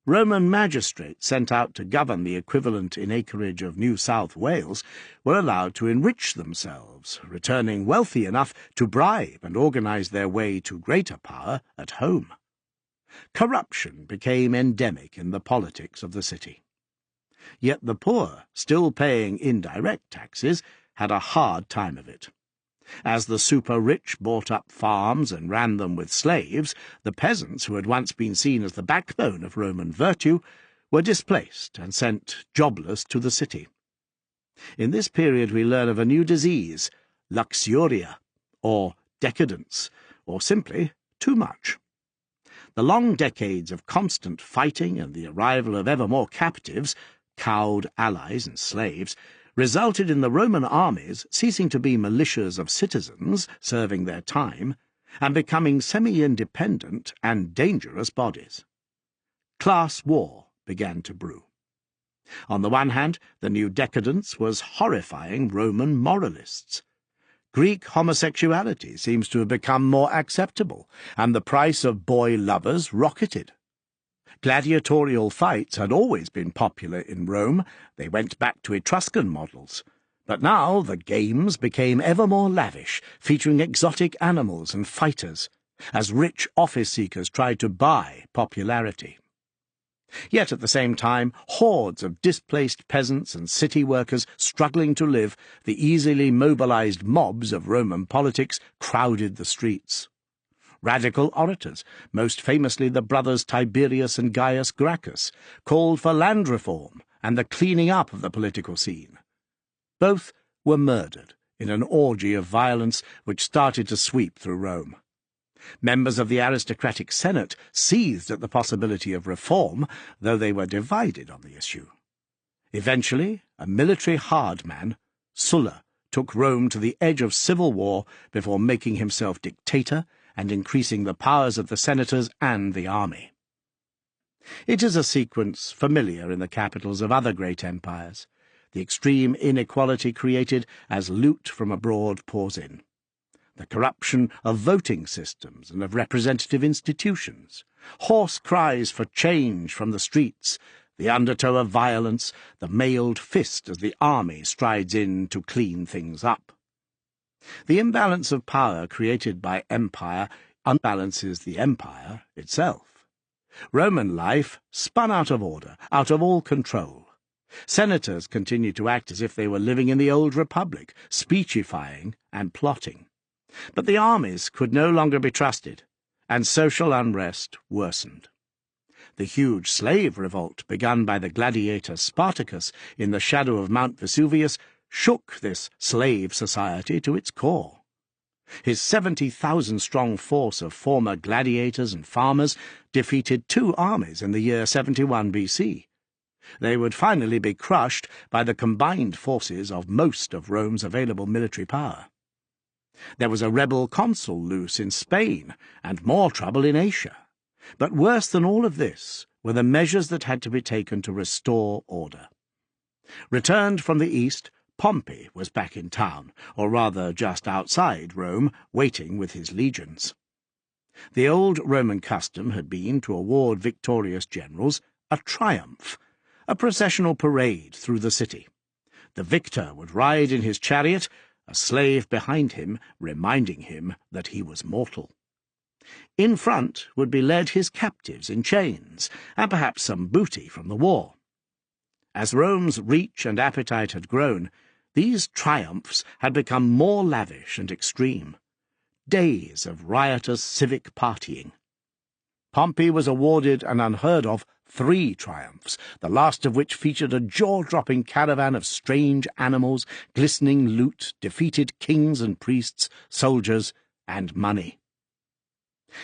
Roman magistrates sent out to govern the equivalent in acreage of New South Wales were allowed to enrich themselves, returning wealthy enough to bribe and organise their way to greater power at home. Corruption became endemic in the politics of the city. Yet the poor, still paying indirect taxes, had a hard time of it. As the super-rich bought up farms and ran them with slaves, the peasants, who had once been seen as the backbone of Roman virtue, were displaced and sent jobless to the city. In this period we learn of a new disease, luxuria, or decadence, or simply too much. The long decades of constant fighting and the arrival of ever more captives, cowed allies and slaves, resulted in the Roman armies ceasing to be militias of citizens serving their time and becoming semi-independent and dangerous bodies. Class war began to brew. On the one hand, the new decadence was horrifying Roman moralists. Greek homosexuality seems to have become more acceptable, and the price of boy lovers rocketed. Gladiatorial fights had always been popular in Rome. They went back to Etruscan models. But now the games became ever more lavish, featuring exotic animals and fighters, as rich office-seekers tried to buy popularity. Yet at the same time, hordes of displaced peasants and city workers struggling to live, the easily mobilized mobs of Roman politics, crowded the streets. Radical orators, most famously the brothers Tiberius and Gaius Gracchus, called for land reform and the cleaning up of the political scene. Both were murdered in an orgy of violence which started to sweep through Rome. Members of the aristocratic Senate seethed at the possibility of reform, though they were divided on the issue. Eventually, a military hardman, Sulla, took Rome to the edge of civil war before making himself dictator and increasing the powers of the senators and the army. It is a sequence familiar in the capitals of other great empires, the extreme inequality created as loot from abroad pours in, the corruption of voting systems and of representative institutions, hoarse cries for change from the streets, the undertow of violence, the mailed fist as the army strides in to clean things up. The imbalance of power created by empire unbalances the empire itself. Roman life spun out of order, out of all control. Senators continued to act as if they were living in the old republic, speechifying and plotting. But the armies could no longer be trusted, and social unrest worsened. The huge slave revolt begun by the gladiator Spartacus in the shadow of Mount Vesuvius shook this slave society to its core. His 70,000-strong force of former gladiators and farmers defeated 2 armies in the year 71 BC. They would finally be crushed by the combined forces of most of Rome's available military power. There was a rebel consul loose in Spain, and more trouble in Asia. But worse than all of this were the measures that had to be taken to restore order. Returned from the east, Pompey was back in town, or rather just outside Rome, waiting with his legions. The old Roman custom had been to award victorious generals a triumph, a processional parade through the city. The victor would ride in his chariot, a slave behind him reminding him that he was mortal. In front would be led his captives in chains, and perhaps some booty from the war. As Rome's reach and appetite had grown, these triumphs had become more lavish and extreme. Days of riotous civic partying. Pompey was awarded an unheard-of 3 triumphs, the last of which featured a jaw-dropping caravan of strange animals, glistening loot, defeated kings and priests, soldiers, and money.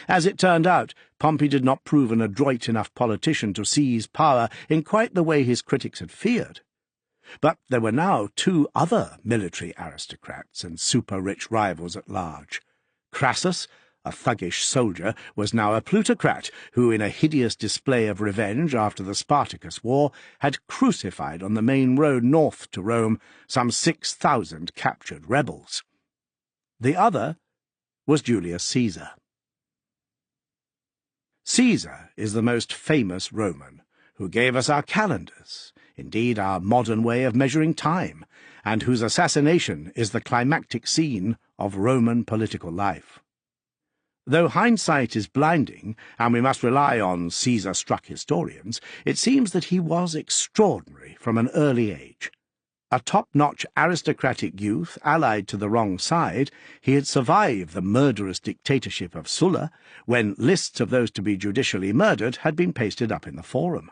As it turned out, Pompey did not prove an adroit enough politician to seize power in quite the way his critics had feared. But there were now 2 other military aristocrats and super-rich rivals at large. Crassus, a thuggish soldier, was now a plutocrat who, in a hideous display of revenge after the Spartacus War, had crucified on the main road north to Rome some 6,000 captured rebels. The other was Julius Caesar. Caesar is the most famous Roman, who gave us our calendars, indeed our modern way of measuring time, and whose assassination is the climactic scene of Roman political life. Though hindsight is blinding, and we must rely on Caesar-struck historians, it seems that he was extraordinary from an early age. A top-notch aristocratic youth allied to the wrong side, he had survived the murderous dictatorship of Sulla, when lists of those to be judicially murdered had been pasted up in the Forum.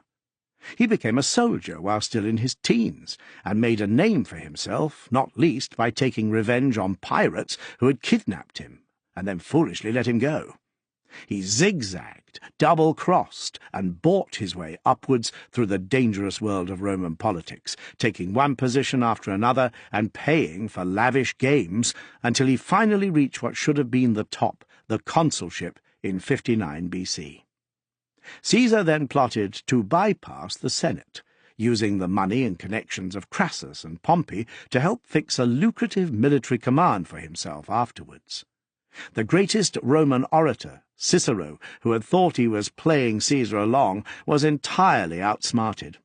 He became a soldier while still in his teens, and made a name for himself, not least by taking revenge on pirates who had kidnapped him, and then foolishly let him go. He zigzagged, double-crossed, and bought his way upwards through the dangerous world of Roman politics, taking one position after another and paying for lavish games until he finally reached what should have been the top, the consulship, in 59 BC. Caesar then plotted to bypass the Senate, using the money and connections of Crassus and Pompey to help fix a lucrative military command for himself afterwards. The greatest Roman orator, Cicero, who had thought he was playing Caesar along, was entirely outsmarted.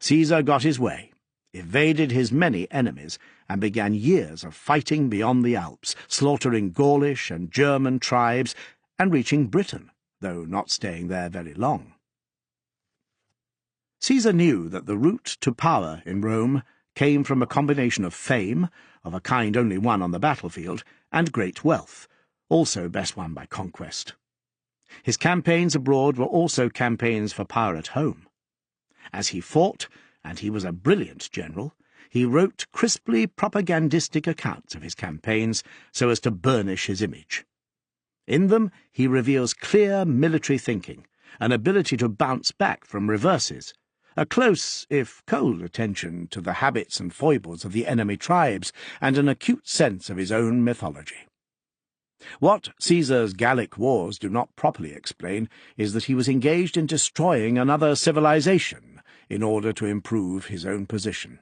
Caesar got his way, evaded his many enemies, and began years of fighting beyond the Alps, slaughtering Gaulish and German tribes, and reaching Britain, though not staying there very long. Caesar knew that the route to power in Rome came from a combination of fame, of a kind only won on the battlefield, and great wealth, also best won by conquest. His campaigns abroad were also campaigns for power at home. As he fought, and he was a brilliant general, he wrote crisply propagandistic accounts of his campaigns so as to burnish his image. In them he reveals clear military thinking, an ability to bounce back from reverses, a close, if cold, attention to the habits and foibles of the enemy tribes, and an acute sense of his own mythology. What Caesar's Gallic wars do not properly explain is that he was engaged in destroying another civilization in order to improve his own position.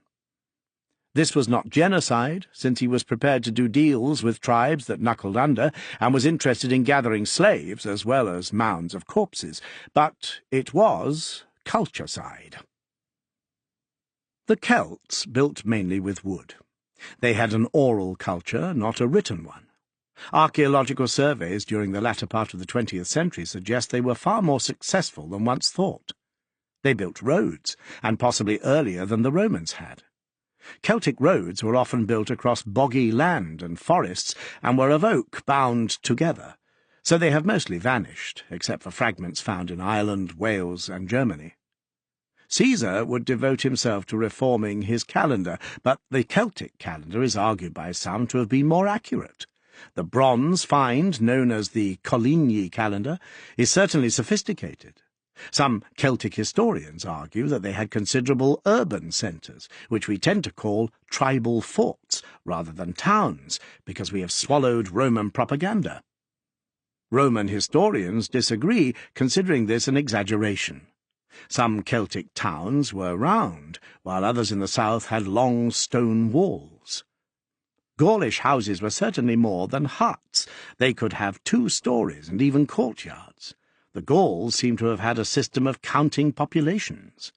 This was not genocide, since he was prepared to do deals with tribes that knuckled under, and was interested in gathering slaves as well as mounds of corpses, but it was culturecide. The Celts built mainly with wood. They had an oral culture, not a written one. Archaeological surveys during the latter part of the 20th century suggest they were far more successful than once thought. They built roads, and possibly earlier than the Romans had. Celtic roads were often built across boggy land and forests, and were of oak bound together, so they have mostly vanished, except for fragments found in Ireland, Wales, and Germany. Caesar would devote himself to reforming his calendar, but the Celtic calendar is argued by some to have been more accurate. The bronze find, known as the Coligny calendar, is certainly sophisticated. Some Celtic historians argue that they had considerable urban centres, which we tend to call tribal forts rather than towns, because we have swallowed Roman propaganda. Roman historians disagree, considering this an exaggeration. Some Celtic towns were round, while others in the south had long stone walls. Gaulish houses were certainly more than huts. They could have 2 stories and even courtyards. The Gauls seem to have had a system of counting populations.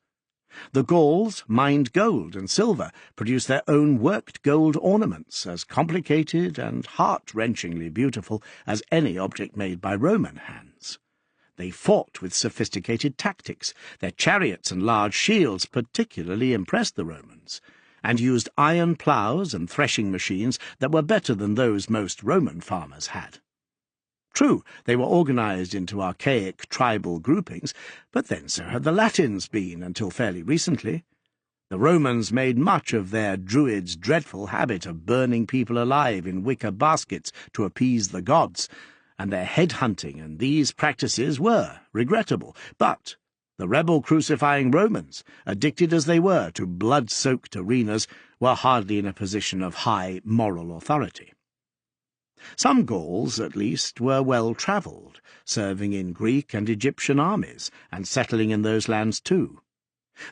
The Gauls mined gold and silver, produced their own worked gold ornaments, as complicated and heart-wrenchingly beautiful as any object made by Roman hands. They fought with sophisticated tactics. Their chariots and large shields particularly impressed the Romans, and used iron ploughs and threshing machines that were better than those most Roman farmers had. True, they were organized into archaic tribal groupings, but then so had the Latins been until fairly recently. The Romans made much of their Druids' dreadful habit of burning people alive in wicker baskets to appease the gods, and their head-hunting and these practices were regrettable, but the rebel-crucifying Romans, addicted as they were to blood-soaked arenas, were hardly in a position of high moral authority. Some Gauls, at least, were well-travelled, serving in Greek and Egyptian armies, and settling in those lands too.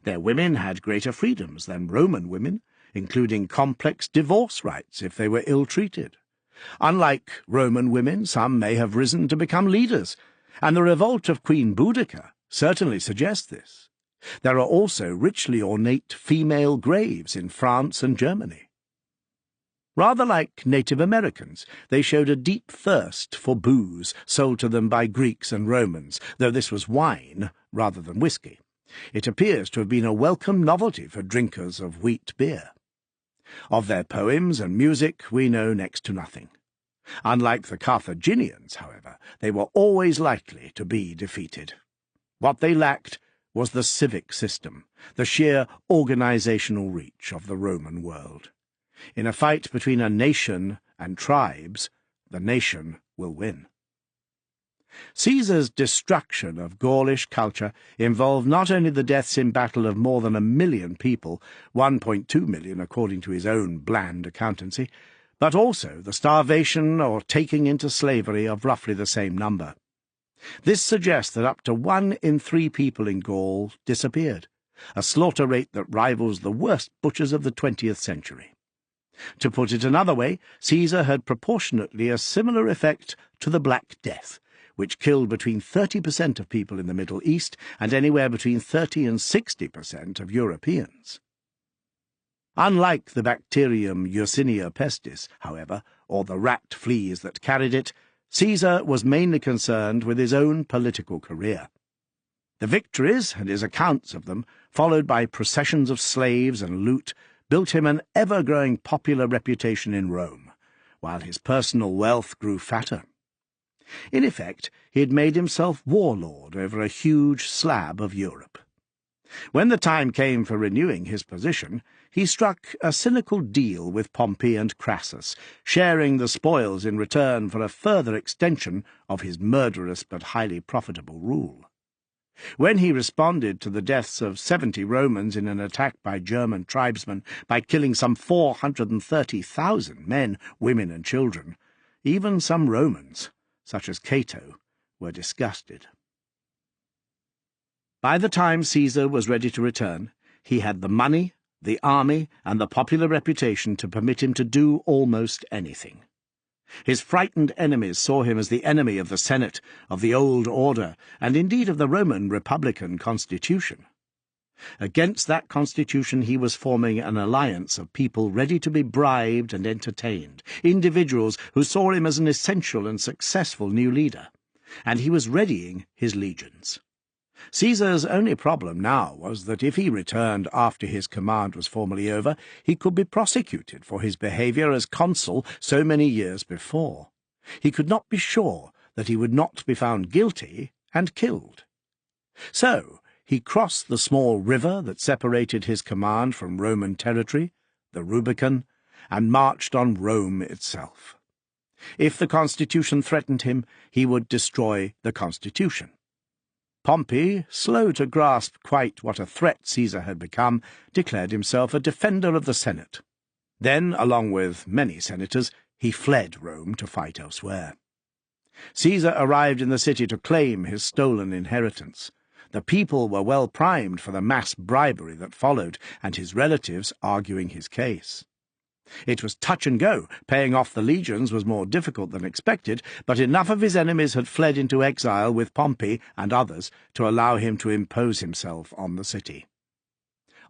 Their women had greater freedoms than Roman women, including complex divorce rights if they were ill-treated. Unlike Roman women, some may have risen to become leaders, and the revolt of Queen Boudica certainly suggests this. There are also richly ornate female graves in France and Germany. Rather like Native Americans, they showed a deep thirst for booze sold to them by Greeks and Romans, though this was wine rather than whiskey. It appears to have been a welcome novelty for drinkers of wheat beer. Of their poems and music we know next to nothing. Unlike the Carthaginians, however, they were always likely to be defeated. What they lacked was the civic system, the sheer organizational reach of the Roman world. In a fight between a nation and tribes, the nation will win. Caesar's destruction of Gaulish culture involved not only the deaths in battle of more than 1 million people, 1.2 million according to his own bland accountancy, but also the starvation or taking into slavery of roughly the same number. This suggests that up to 1 in 3 people in Gaul disappeared, a slaughter rate that rivals the worst butchers of the 20th century. To put it another way, Caesar had proportionately a similar effect to the Black Death, which killed between 30% of people in the Middle East and anywhere between 30 and 60% of Europeans. Unlike the bacterium Yersinia pestis, however, or the rat fleas that carried it, Caesar was mainly concerned with his own political career. The victories, and his accounts of them, followed by processions of slaves and loot, built him an ever-growing popular reputation in Rome, while his personal wealth grew fatter. In effect, he had made himself warlord over a huge slab of Europe. When the time came for renewing his position, he struck a cynical deal with Pompey and Crassus, sharing the spoils in return for a further extension of his murderous but highly profitable rule. When he responded to the deaths of 70 Romans in an attack by German tribesmen by killing some 430,000 men, women, and children, even some Romans, such as Cato, were disgusted. By the time Caesar was ready to return, he had the money, the army, and the popular reputation to permit him to do almost anything. His frightened enemies saw him as the enemy of the Senate, of the old order, and indeed of the Roman Republican constitution. Against that constitution he was forming an alliance of people ready to be bribed and entertained, individuals who saw him as an essential and successful new leader, and he was readying his legions. Caesar's only problem now was that if he returned after his command was formally over, he could be prosecuted for his behaviour as consul so many years before. He could not be sure that he would not be found guilty and killed. So he crossed the small river that separated his command from Roman territory, the Rubicon, and marched on Rome itself. If the constitution threatened him, he would destroy the constitution. Pompey, slow to grasp quite what a threat Caesar had become, declared himself a defender of the Senate. Then, along with many senators, he fled Rome to fight elsewhere. Caesar arrived in the city to claim his stolen inheritance. The people were well primed for the mass bribery that followed, and his relatives arguing his case. It was touch and go. Paying off the legions was more difficult than expected, but enough of his enemies had fled into exile with Pompey and others to allow him to impose himself on the city.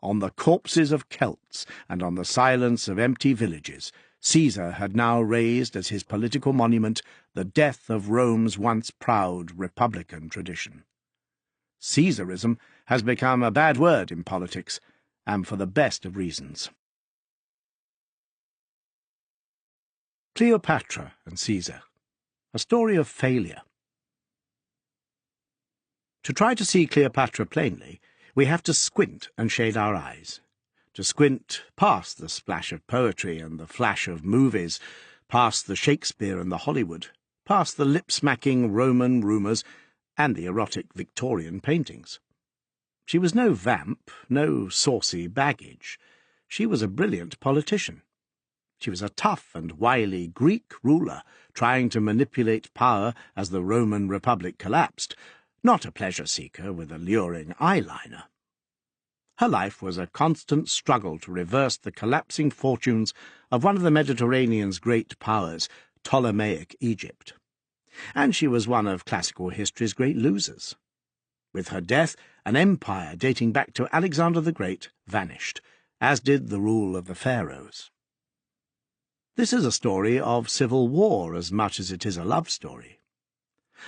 On the corpses of Celts and on the silence of empty villages, Caesar had now raised as his political monument the death of Rome's once proud republican tradition. Caesarism has become a bad word in politics, and for the best of reasons. Cleopatra and Caesar, a story of failure. To try to see Cleopatra plainly, we have to squint and shade our eyes. To squint past the splash of poetry and the flash of movies, past the Shakespeare and the Hollywood, past the lip-smacking Roman rumours and the erotic Victorian paintings. She was no vamp, no saucy baggage. She was a brilliant politician. She was a tough and wily Greek ruler trying to manipulate power as the Roman Republic collapsed, not a pleasure-seeker with a luring eyeliner. Her life was a constant struggle to reverse the collapsing fortunes of one of the Mediterranean's great powers, Ptolemaic Egypt. And she was one of classical history's great losers. With her death, an empire dating back to Alexander the Great vanished, as did the rule of the pharaohs. This is a story of civil war as much as it is a love story.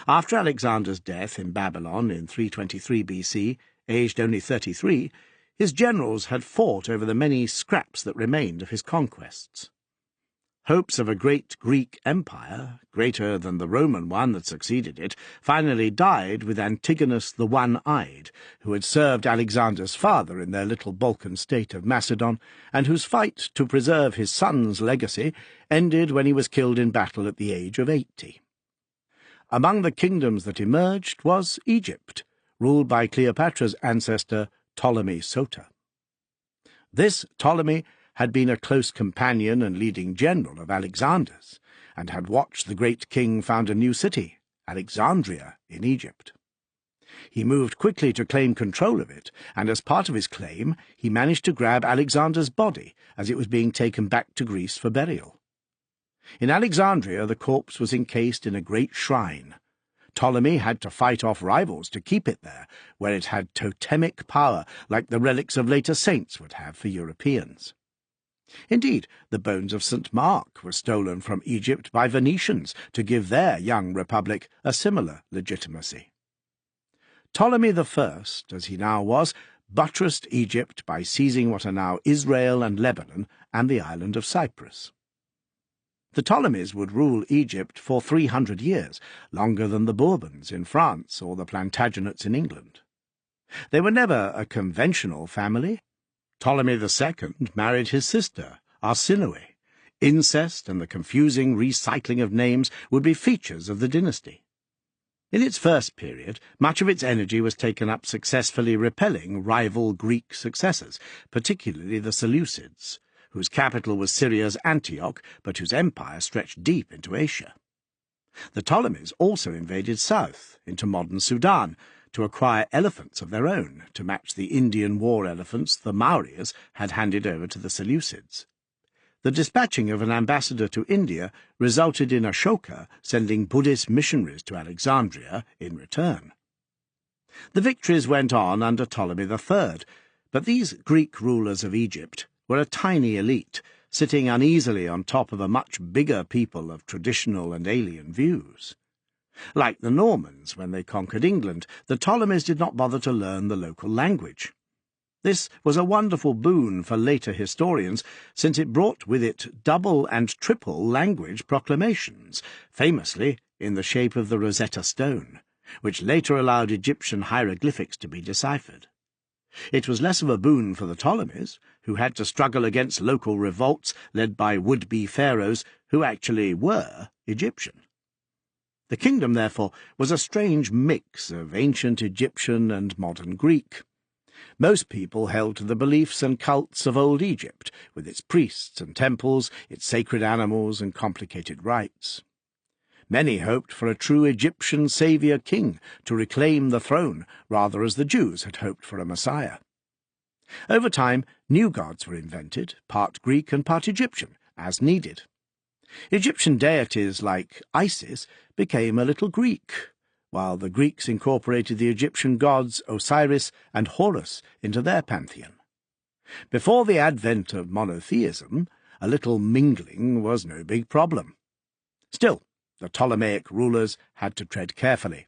After Alexander's death in Babylon in 323 BC, aged only 33, his generals had fought over the many scraps that remained of his conquests. Hopes of a great Greek empire, greater than the Roman one that succeeded it, finally died with Antigonus the One-Eyed, who had served Alexander's father in their little Balkan state of Macedon, and whose fight to preserve his son's legacy ended when he was killed in battle at the age of 80. Among the kingdoms that emerged was Egypt, ruled by Cleopatra's ancestor Ptolemy Soter. This Ptolemy had been a close companion and leading general of Alexander's, and had watched the great king found a new city, Alexandria, in Egypt. He moved quickly to claim control of it, and as part of his claim he managed to grab Alexander's body as it was being taken back to Greece for burial. In Alexandria the corpse was encased in a great shrine. Ptolemy had to fight off rivals to keep it there, where it had totemic power like the relics of later saints would have for Europeans. Indeed, the bones of St. Mark were stolen from Egypt by Venetians to give their young republic a similar legitimacy. Ptolemy I, as he now was, buttressed Egypt by seizing what are now Israel and Lebanon and the island of Cyprus. The Ptolemies would rule Egypt for 300 years, longer than the Bourbons in France or the Plantagenets in England. They were never a conventional family. Ptolemy II married his sister, Arsinoe. Incest and the confusing recycling of names would be features of the dynasty. In its first period, much of its energy was taken up successfully repelling rival Greek successors, particularly the Seleucids, whose capital was Syria's Antioch, but whose empire stretched deep into Asia. The Ptolemies also invaded south, into modern Sudan, to acquire elephants of their own, to match the Indian war elephants the Maurya's had handed over to the Seleucids. The dispatching of an ambassador to India resulted in Ashoka sending Buddhist missionaries to Alexandria in return. The victories went on under Ptolemy III, but these Greek rulers of Egypt were a tiny elite, sitting uneasily on top of a much bigger people of traditional and alien views. Like the Normans when they conquered England, the Ptolemies did not bother to learn the local language. This was a wonderful boon for later historians, since it brought with it double and triple language proclamations, famously in the shape of the Rosetta Stone, which later allowed Egyptian hieroglyphics to be deciphered. It was less of a boon for the Ptolemies, who had to struggle against local revolts led by would-be pharaohs who actually were Egyptian. The kingdom, therefore, was a strange mix of ancient Egyptian and modern Greek. Most people held to the beliefs and cults of old Egypt, with its priests and temples, its sacred animals and complicated rites. Many hoped for a true Egyptian saviour king to reclaim the throne, rather as the Jews had hoped for a Messiah. Over time, new gods were invented, part Greek and part Egyptian, as needed. Egyptian deities like Isis became a little Greek, while the Greeks incorporated the Egyptian gods Osiris and Horus into their pantheon. Before the advent of monotheism, a little mingling was no big problem. Still, the Ptolemaic rulers had to tread carefully.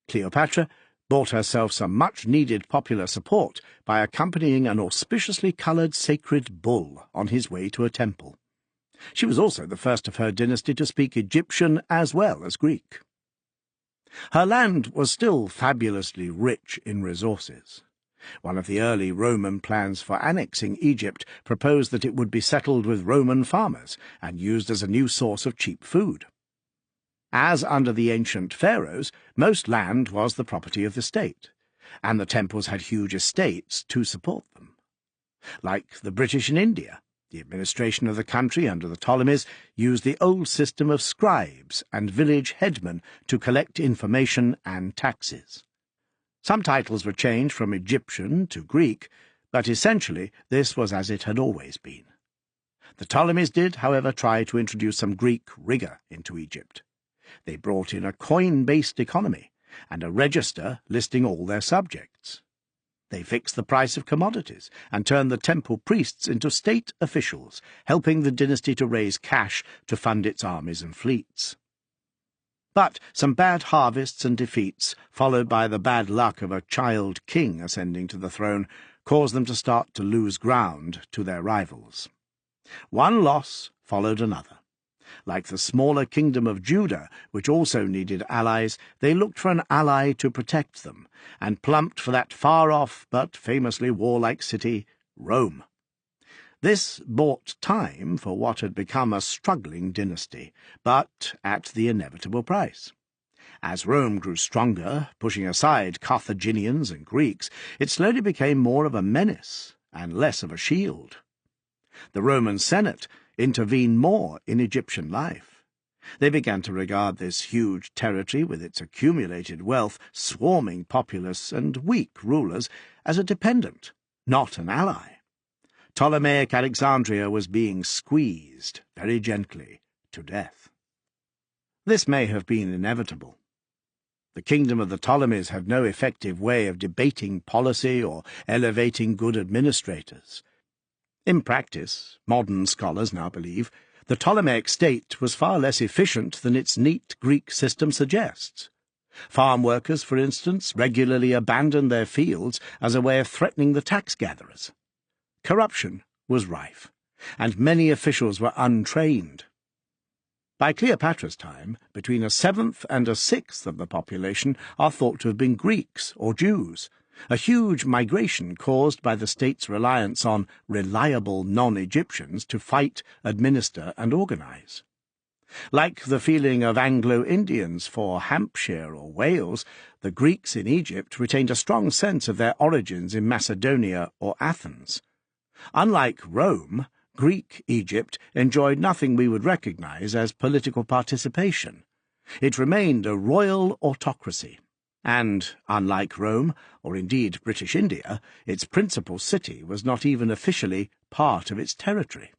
Cleopatra bought herself some much-needed popular support by accompanying an auspiciously coloured sacred bull on his way to a temple. She was also the first of her dynasty to speak Egyptian as well as Greek. Her land was still fabulously rich in resources. One of the early Roman plans for annexing Egypt proposed that it would be settled with Roman farmers and used as a new source of cheap food. As under the ancient pharaohs, most land was the property of the state, and the temples had huge estates to support them. Like the British in India, the administration of the country under the Ptolemies used the old system of scribes and village headmen to collect information and taxes. Some titles were changed from Egyptian to Greek, but essentially this was as it had always been. The Ptolemies did, however, try to introduce some Greek rigour into Egypt. They brought in a coin-based economy, and a register listing all their subjects. They fixed the price of commodities and turned the temple priests into state officials, helping the dynasty to raise cash to fund its armies and fleets. But some bad harvests and defeats, followed by the bad luck of a child king ascending to the throne, caused them to start to lose ground to their rivals. One loss followed another. Like the smaller kingdom of Judah, which also needed allies, they looked for an ally to protect them, and plumped for that far-off but famously warlike city, Rome. This bought time for what had become a struggling dynasty, but at the inevitable price. As Rome grew stronger, pushing aside Carthaginians and Greeks, it slowly became more of a menace and less of a shield. The Roman Senate intervened more in Egyptian life. They began to regard this huge territory with its accumulated wealth, swarming populace, and weak rulers as a dependent, not an ally. Ptolemaic Alexandria was being squeezed, very gently, to death. This may have been inevitable. The kingdom of the Ptolemies had no effective way of debating policy or elevating good administrators. In practice, modern scholars now believe, the Ptolemaic state was far less efficient than its neat Greek system suggests. Farm workers, for instance, regularly abandoned their fields as a way of threatening the tax gatherers. Corruption was rife, and many officials were untrained. By Cleopatra's time, between a seventh and a sixth of the population are thought to have been Greeks or Jews, a huge migration caused by the state's reliance on reliable non-Egyptians to fight, administer, and organize. Like the feeling of Anglo-Indians for Hampshire or Wales, the Greeks in Egypt retained a strong sense of their origins in Macedonia or Athens. Unlike Rome, Greek Egypt enjoyed nothing we would recognize as political participation. It remained a royal autocracy. And, unlike Rome, or indeed British India, its principal city was not even officially part of its territory.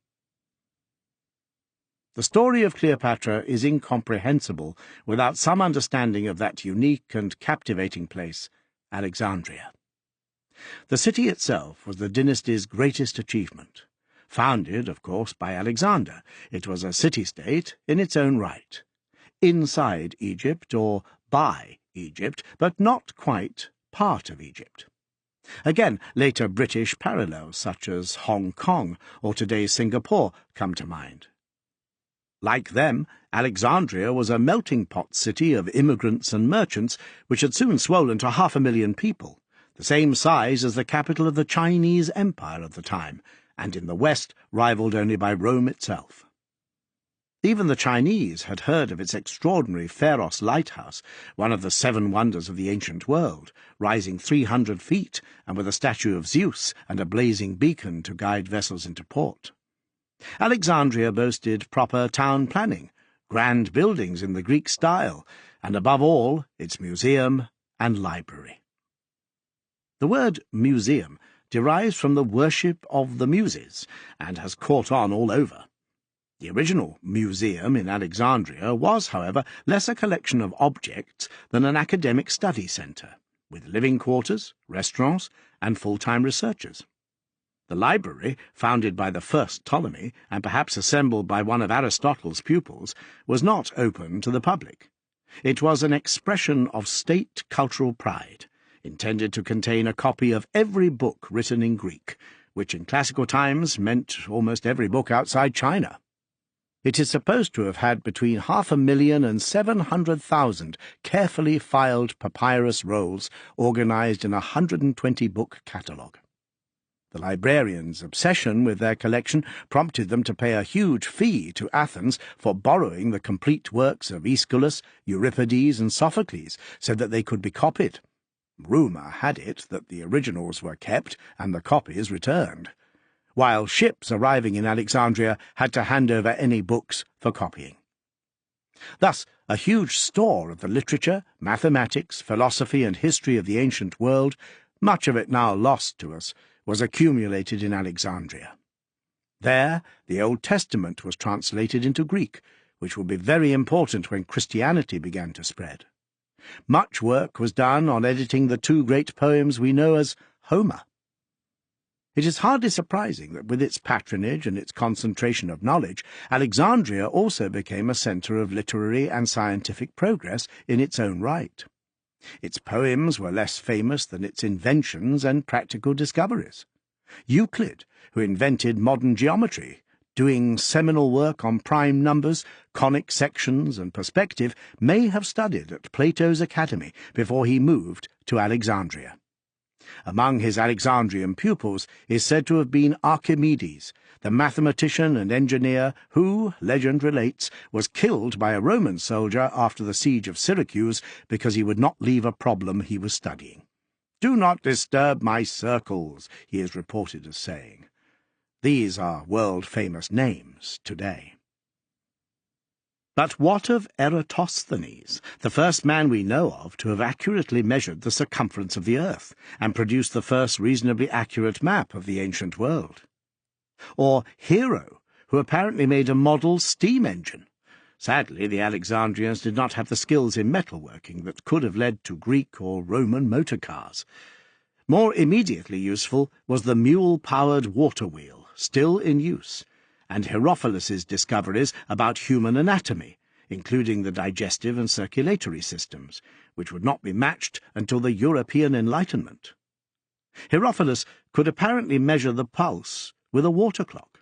The story of Cleopatra is incomprehensible without some understanding of that unique and captivating place, Alexandria. The city itself was the dynasty's greatest achievement. Founded, of course, by Alexander, it was a city-state in its own right. Inside Egypt, or by Egypt, but not quite part of Egypt. Again, later British parallels such as Hong Kong or today's Singapore come to mind. Like them, Alexandria was a melting pot city of immigrants and merchants which had soon swollen to 500,000 people, the same size as the capital of the Chinese Empire of the time, and in the west rivalled only by Rome itself. Even the Chinese had heard of its extraordinary Pharos lighthouse, one of the 7 wonders of the ancient world, rising 300 feet and with a statue of Zeus and a blazing beacon to guide vessels into port. Alexandria boasted proper town planning, grand buildings in the Greek style, and above all, its museum and library. The word museum derives from the worship of the Muses, and has caught on all over. The original museum in Alexandria was, however, less a collection of objects than an academic study centre, with living quarters, restaurants, and full-time researchers. The library, founded by the first Ptolemy, and perhaps assembled by one of Aristotle's pupils, was not open to the public. It was an expression of state cultural pride, intended to contain a copy of every book written in Greek, which in classical times meant almost every book outside China. It is supposed to have had between 500,000 and 700,000 carefully filed papyrus rolls organized in a 120-book catalogue. The librarians' obsession with their collection prompted them to pay a huge fee to Athens for borrowing the complete works of Aeschylus, Euripides, and Sophocles, so that they could be copied. Rumour had it that the originals were kept and the copies returned, while ships arriving in Alexandria had to hand over any books for copying. Thus, a huge store of the literature, mathematics, philosophy, and history of the ancient world, much of it now lost to us, was accumulated in Alexandria. There, the Old Testament was translated into Greek, which would be very important when Christianity began to spread. Much work was done on editing the two great poems we know as Homer. It is hardly surprising that with its patronage and its concentration of knowledge, Alexandria also became a centre of literary and scientific progress in its own right. Its poems were less famous than its inventions and practical discoveries. Euclid, who invented modern geometry, doing seminal work on prime numbers, conic sections, and perspective, may have studied at Plato's academy before he moved to Alexandria. Among his Alexandrian pupils is said to have been Archimedes, the mathematician and engineer who, legend relates, was killed by a Roman soldier after the siege of Syracuse because he would not leave a problem he was studying. "Do not disturb my circles," he is reported as saying. These are world-famous names today. But what of Eratosthenes, the first man we know of to have accurately measured the circumference of the earth and produced the first reasonably accurate map of the ancient world? Or Hero, who apparently made a model steam engine? Sadly, the Alexandrians did not have the skills in metalworking that could have led to Greek or Roman motor cars. More immediately useful was the mule-powered water wheel, still in use, and Herophilus's discoveries about human anatomy, including the digestive and circulatory systems, which would not be matched until the European Enlightenment. Herophilus could apparently measure the pulse with a water clock.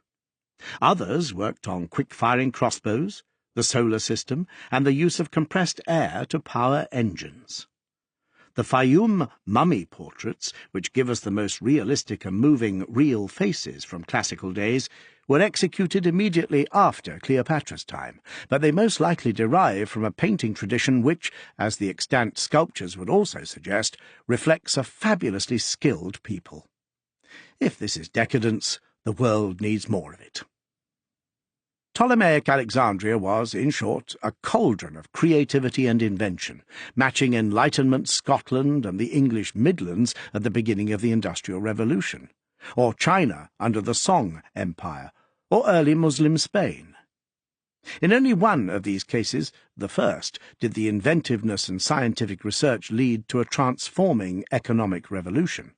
Others worked on quick-firing crossbows, the solar system, and the use of compressed air to power engines. The Fayum mummy portraits, which give us the most realistic and moving real faces from classical days, were executed immediately after Cleopatra's time, but they most likely derive from a painting tradition which, as the extant sculptures would also suggest, reflects a fabulously skilled people. If this is decadence, the world needs more of it. Ptolemaic Alexandria was, in short, a cauldron of creativity and invention, matching Enlightenment Scotland and the English Midlands at the beginning of the Industrial Revolution, or China under the Song Empire, or early Muslim Spain. In only one of these cases, the first, did the inventiveness and scientific research lead to a transforming economic revolution.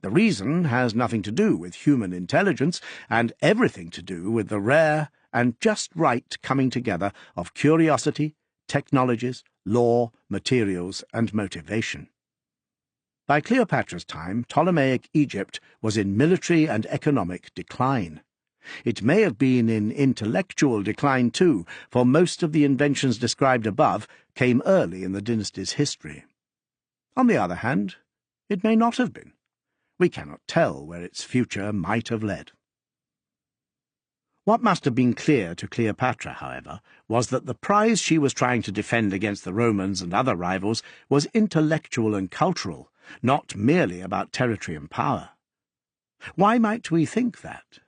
The reason has nothing to do with human intelligence and everything to do with the rare and just right coming together of curiosity, technologies, law, materials, and motivation. By Cleopatra's time, Ptolemaic Egypt was in military and economic decline. It may have been in intellectual decline too, for most of the inventions described above came early in the dynasty's history. On the other hand, it may not have been. We cannot tell where its future might have led. What must have been clear to Cleopatra, however, was that the prize she was trying to defend against the Romans and other rivals was intellectual and cultural, not merely about territory and power. Why might we think that?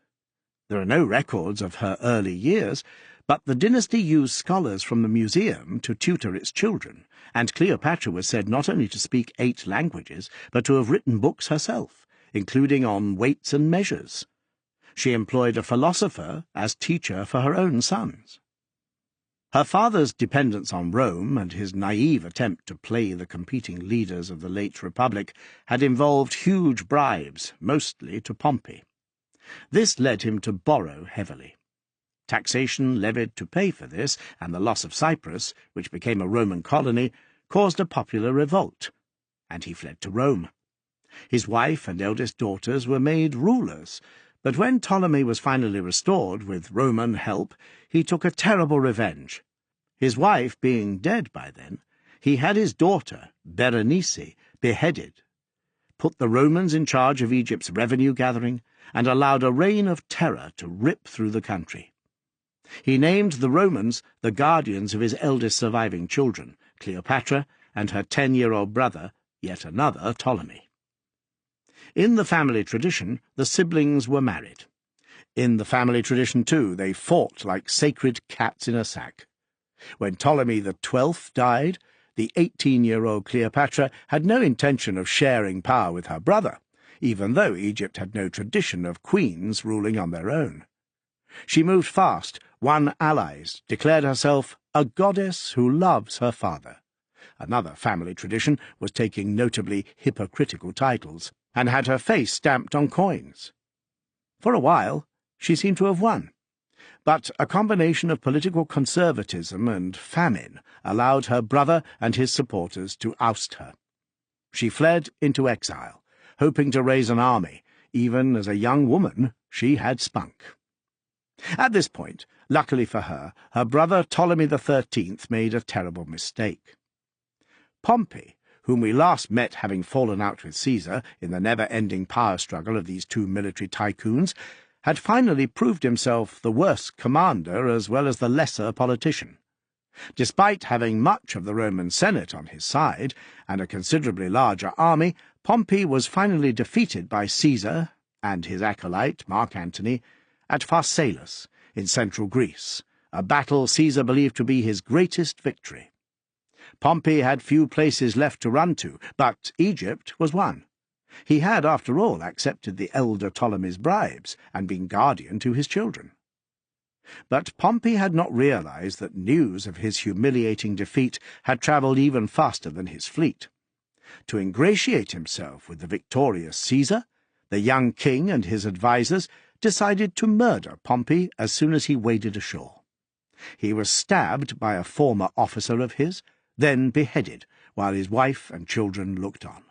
There are no records of her early years, but the dynasty used scholars from the museum to tutor its children, and Cleopatra was said not only to speak 8 languages, but to have written books herself, including on weights and measures. She employed a philosopher as teacher for her own sons. Her father's dependence on Rome and his naive attempt to play the competing leaders of the late Republic had involved huge bribes, mostly to Pompey. This led him to borrow heavily. Taxation levied to pay for this, and the loss of Cyprus, which became a Roman colony, caused a popular revolt, and he fled to Rome. His wife and eldest daughters were made rulers, but when Ptolemy was finally restored with Roman help, he took a terrible revenge. His wife being dead by then, he had his daughter, Berenice, beheaded, put the Romans in charge of Egypt's revenue-gathering, and allowed a reign of terror to rip through the country. He named the Romans the guardians of his eldest surviving children, Cleopatra, and her 10-year-old brother, yet another Ptolemy. In the family tradition, the siblings were married. In the family tradition, too, they fought like sacred cats in a sack. When Ptolemy XII died, the 18-year-old Cleopatra had no intention of sharing power with her brother, even though Egypt had no tradition of queens ruling on their own. She moved fast, won allies, declared herself a goddess who loves her father, Another family tradition was taking notably hypocritical titles, and had her face stamped on coins. For a while, she seemed to have won, but a combination of political conservatism and famine allowed her brother and his supporters to oust her. She fled into exile, hoping to raise an army. Even as a young woman, she had spunk. At this point, luckily for her, her brother Ptolemy XIII made a terrible mistake. Pompey, whom we last met having fallen out with Caesar in the never-ending power struggle of these two military tycoons, had finally proved himself the worse commander as well as the lesser politician. Despite having much of the Roman Senate on his side and a considerably larger army, Pompey was finally defeated by Caesar and his acolyte, Mark Antony, at Pharsalus in central Greece, a battle Caesar believed to be his greatest victory. Pompey had few places left to run to, but Egypt was one. He had, after all, accepted the elder Ptolemy's bribes and been guardian to his children. But Pompey had not realized that news of his humiliating defeat had travelled even faster than his fleet. To ingratiate himself with the victorious Caesar, the young king and his advisers decided to murder Pompey as soon as he waded ashore. He was stabbed by a former officer of his, then beheaded, while his wife and children looked on.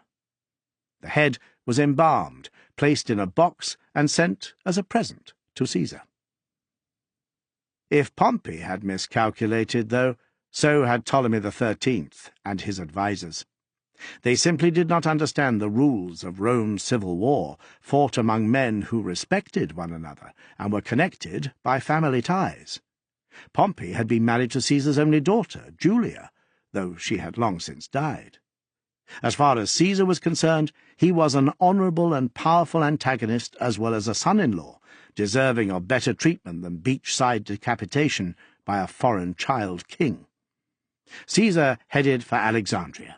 The head was embalmed, placed in a box, and sent as a present to Caesar. If Pompey had miscalculated, though, so had Ptolemy XIII and his advisers. They simply did not understand the rules of Rome's civil war, fought among men who respected one another and were connected by family ties. Pompey had been married to Caesar's only daughter, Julia, though she had long since died. As far as Caesar was concerned, he was an honourable and powerful antagonist as well as a son-in-law, deserving of better treatment than beachside decapitation by a foreign child king. Caesar headed for Alexandria.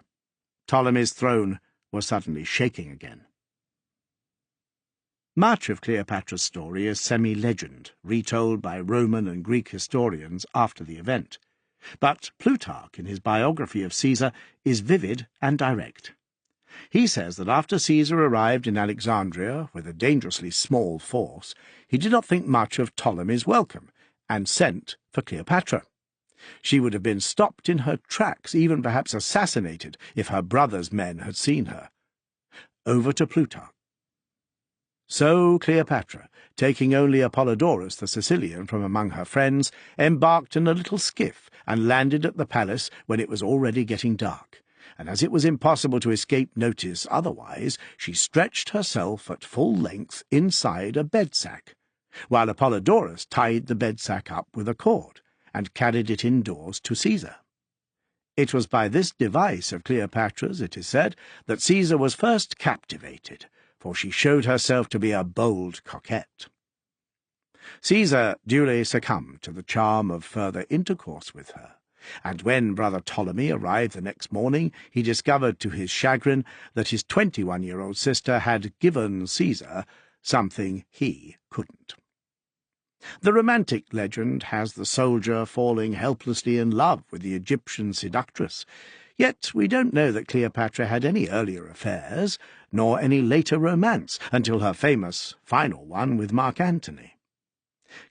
Ptolemy's throne was suddenly shaking again. Much of Cleopatra's story is semi-legend, retold by Roman and Greek historians after the event. But Plutarch, in his biography of Caesar, is vivid and direct. He says that after Caesar arrived in Alexandria with a dangerously small force, he did not think much of Ptolemy's welcome, and sent for Cleopatra. She would have been stopped in her tracks, even perhaps assassinated, if her brother's men had seen her. Over to Plutarch. So Cleopatra, taking only Apollodorus the Sicilian from among her friends, embarked in a little skiff and landed at the palace when it was already getting dark, and as it was impossible to escape notice otherwise, she stretched herself at full length inside a bed-sack, while Apollodorus tied the bed-sack up with a cord and carried it indoors to Caesar. It was by this device of Cleopatra's, it is said, that Caesar was first captivated, for she showed herself to be a bold coquette. Caesar duly succumbed to the charm of further intercourse with her, and when brother Ptolemy arrived the next morning, he discovered to his chagrin that his 21-year-old sister had given Caesar something he couldn't. The romantic legend has the soldier falling helplessly in love with the Egyptian seductress, yet we don't know that Cleopatra had any earlier affairs, nor any later romance, until her famous final one with Mark Antony.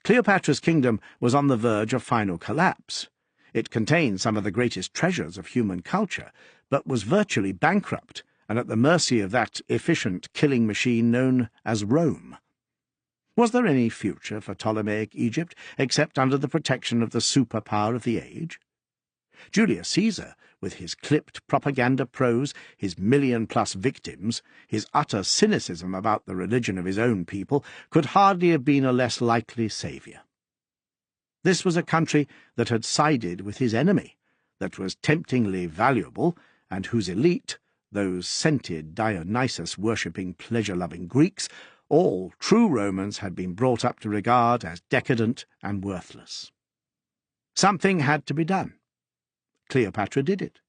Cleopatra's kingdom was on the verge of final collapse. It contained some of the greatest treasures of human culture, but was virtually bankrupt and at the mercy of that efficient killing machine known as Rome. Was there any future for Ptolemaic Egypt except under the protection of the superpower of the age? Julius Caesar, with his clipped propaganda prose, his million-plus victims, his utter cynicism about the religion of his own people, could hardly have been a less likely saviour. This was a country that had sided with his enemy, that was temptingly valuable, and whose elite, those scented Dionysus-worshipping pleasure-loving Greeks, all true Romans had been brought up to regard as decadent and worthless. Something had to be done. Cleopatra did it.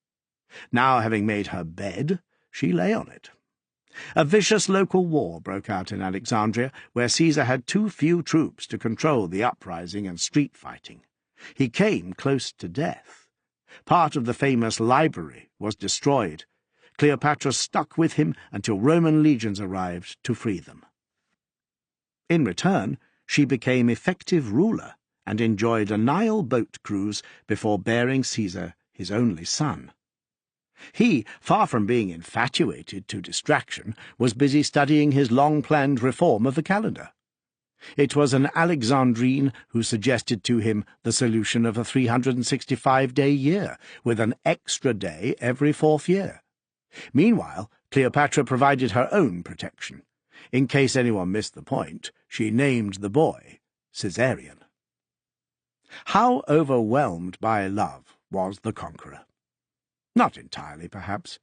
Now, having made her bed, she lay on it. A vicious local war broke out in Alexandria, where Caesar had too few troops to control the uprising and street fighting. He came close to death. Part of the famous library was destroyed. Cleopatra stuck with him until Roman legions arrived to free them. In return, she became effective ruler and enjoyed a Nile boat cruise before bearing Caesar his only son. He, far from being infatuated to distraction, was busy studying his long-planned reform of the calendar. It was an Alexandrine who suggested to him the solution of a 365-day year, with an extra day every fourth year. Meanwhile, Cleopatra provided her own protection. In case anyone missed the point, she named the boy Caesarion. How overwhelmed by love was the conqueror? Not entirely, perhaps.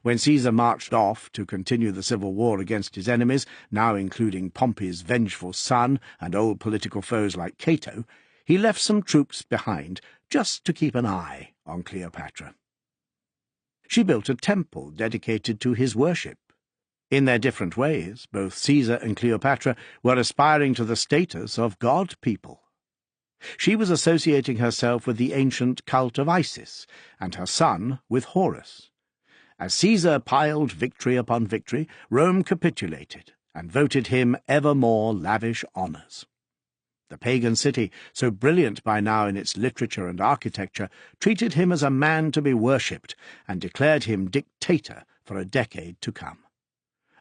When Caesar marched off to continue the civil war against his enemies, now including Pompey's vengeful son and old political foes like Cato, he left some troops behind just to keep an eye on Cleopatra. She built a temple dedicated to his worship. In their different ways, both Caesar and Cleopatra were aspiring to the status of god-people. She was associating herself with the ancient cult of Isis, and her son with Horus. As Caesar piled victory upon victory, Rome capitulated and voted him ever more lavish honours. The pagan city, so brilliant by now in its literature and architecture, treated him as a man to be worshipped and declared him dictator for a decade to come.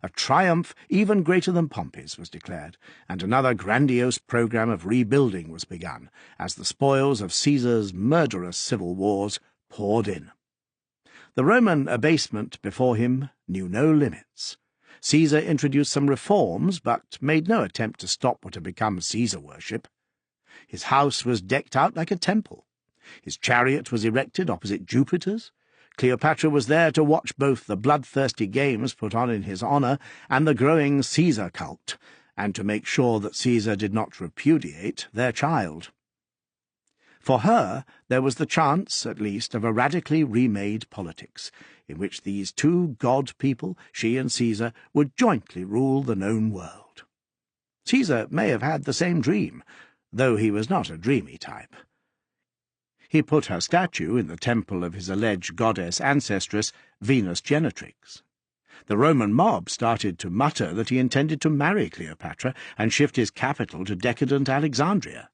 A triumph even greater than Pompey's was declared, and another grandiose programme of rebuilding was begun, as the spoils of Caesar's murderous civil wars poured in. The Roman abasement before him knew no limits. Caesar introduced some reforms, but made no attempt to stop what had become Caesar worship. His house was decked out like a temple. His chariot was erected opposite Jupiter's. Cleopatra was there to watch both the bloodthirsty games put on in his honour and the growing Caesar cult, and to make sure that Caesar did not repudiate their child. For her, there was the chance, at least, of a radically remade politics, in which these two god-people, she and Caesar, would jointly rule the known world. Caesar may have had the same dream, though he was not a dreamy type. He put her statue in the temple of his alleged goddess ancestress, Venus Genetrix. The Roman mob started to mutter that he intended to marry Cleopatra and shift his capital to decadent Alexandria.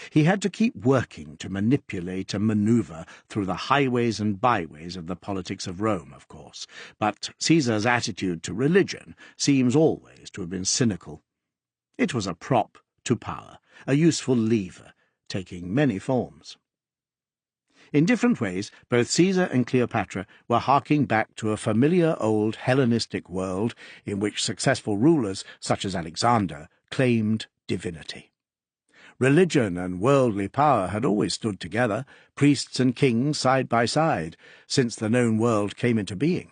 He had to keep working to manipulate and maneuver through the highways and byways of the politics of Rome, of course, but Caesar's attitude to religion seems always to have been cynical. It was a prop to power, a useful lever, taking many forms. In different ways, both Caesar and Cleopatra were harking back to a familiar old Hellenistic world in which successful rulers, such as Alexander, claimed divinity. Religion and worldly power had always stood together, priests and kings side by side, since the known world came into being.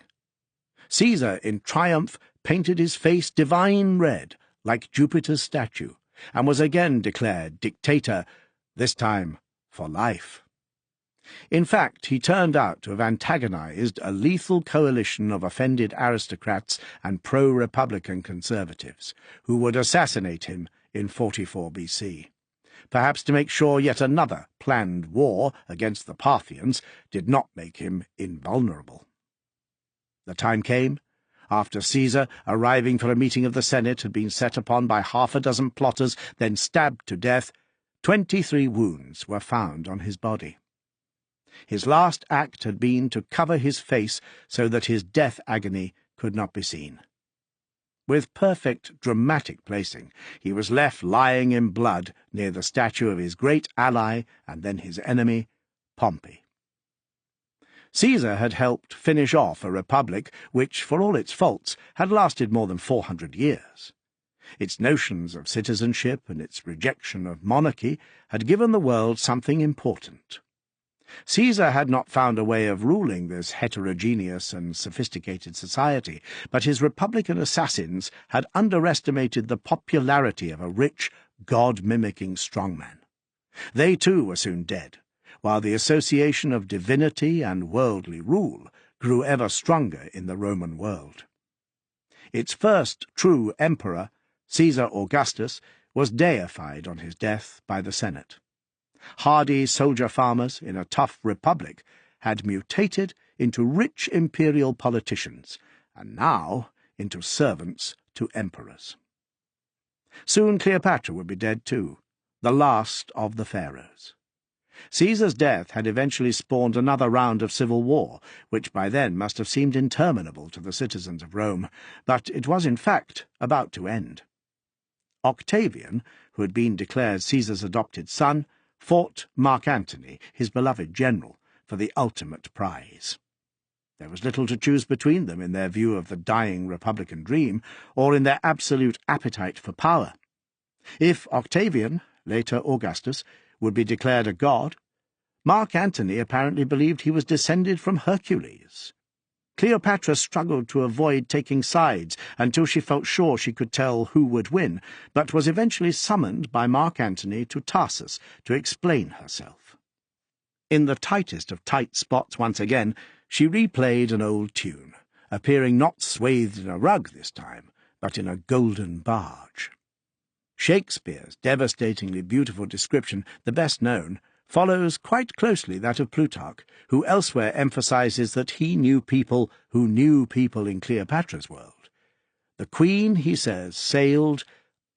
Caesar, in triumph, painted his face divine red, like Jupiter's statue, and was again declared dictator, this time for life. In fact, he turned out to have antagonized a lethal coalition of offended aristocrats and pro-republican conservatives, who would assassinate him in 44 BC. Perhaps to make sure yet another planned war against the Parthians did not make him invulnerable. The time came, after Caesar, arriving for a meeting of the Senate, had been set upon by half a dozen plotters, then stabbed to death. 23 wounds were found on his body. His last act had been to cover his face so that his death agony could not be seen. With perfect dramatic placing, he was left lying in blood near the statue of his great ally and then his enemy, Pompey. Caesar had helped finish off a republic which, for all its faults, had lasted more than 400 years. Its notions of citizenship and its rejection of monarchy had given the world something important. Caesar had not found a way of ruling this heterogeneous and sophisticated society, but his republican assassins had underestimated the popularity of a rich, god-mimicking strongman. They too were soon dead, while the association of divinity and worldly rule grew ever stronger in the Roman world. Its first true emperor, Caesar Augustus, was deified on his death by the Senate. Hardy soldier farmers in a tough republic had mutated into rich imperial politicians, and now into servants to emperors. Soon Cleopatra would be dead too, the last of the pharaohs. Caesar's death had eventually spawned another round of civil war, which by then must have seemed interminable to the citizens of Rome, but it was in fact about to end. Octavian, who had been declared Caesar's adopted son, fought Mark Antony, his beloved general, for the ultimate prize. There was little to choose between them in their view of the dying republican dream, or in their absolute appetite for power. If Octavian, later Augustus, would be declared a god, Mark Antony apparently believed he was descended from Hercules. Cleopatra struggled to avoid taking sides until she felt sure she could tell who would win, but was eventually summoned by Mark Antony to Tarsus to explain herself. In the tightest of tight spots once again, she replayed an old tune, appearing not swathed in a rug this time, but in a golden barge. Shakespeare's devastatingly beautiful description, the best known, follows quite closely that of Plutarch, who elsewhere emphasizes that he knew people who knew people in Cleopatra's world. The queen, he says, sailed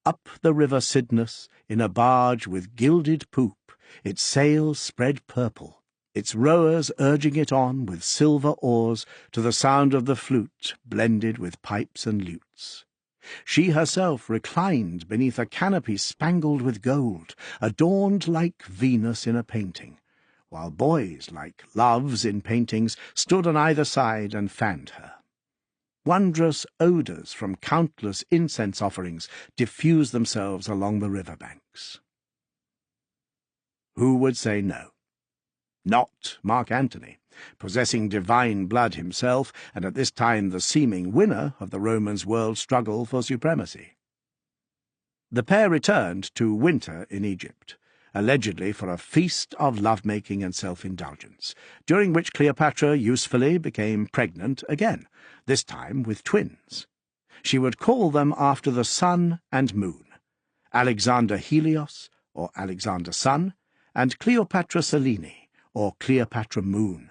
up the river Cydnus in a barge with gilded poop, its sails spread purple, its rowers urging it on with silver oars to the sound of the flute blended with pipes and lutes. She herself reclined beneath a canopy spangled with gold, adorned like Venus in a painting, while boys, like loves in paintings, stood on either side and fanned her. Wondrous odours from countless incense offerings diffused themselves along the river banks. Who would say no? Not Mark Antony, possessing divine blood himself, and at this time the seeming winner of the Romans' world struggle for supremacy. The pair returned to winter in Egypt, allegedly for a feast of love-making and self-indulgence, during which Cleopatra usefully became pregnant again, this time with twins. She would call them after the sun and moon, Alexander Helios, or Alexander Sun, and Cleopatra Selene, or Cleopatra Moon,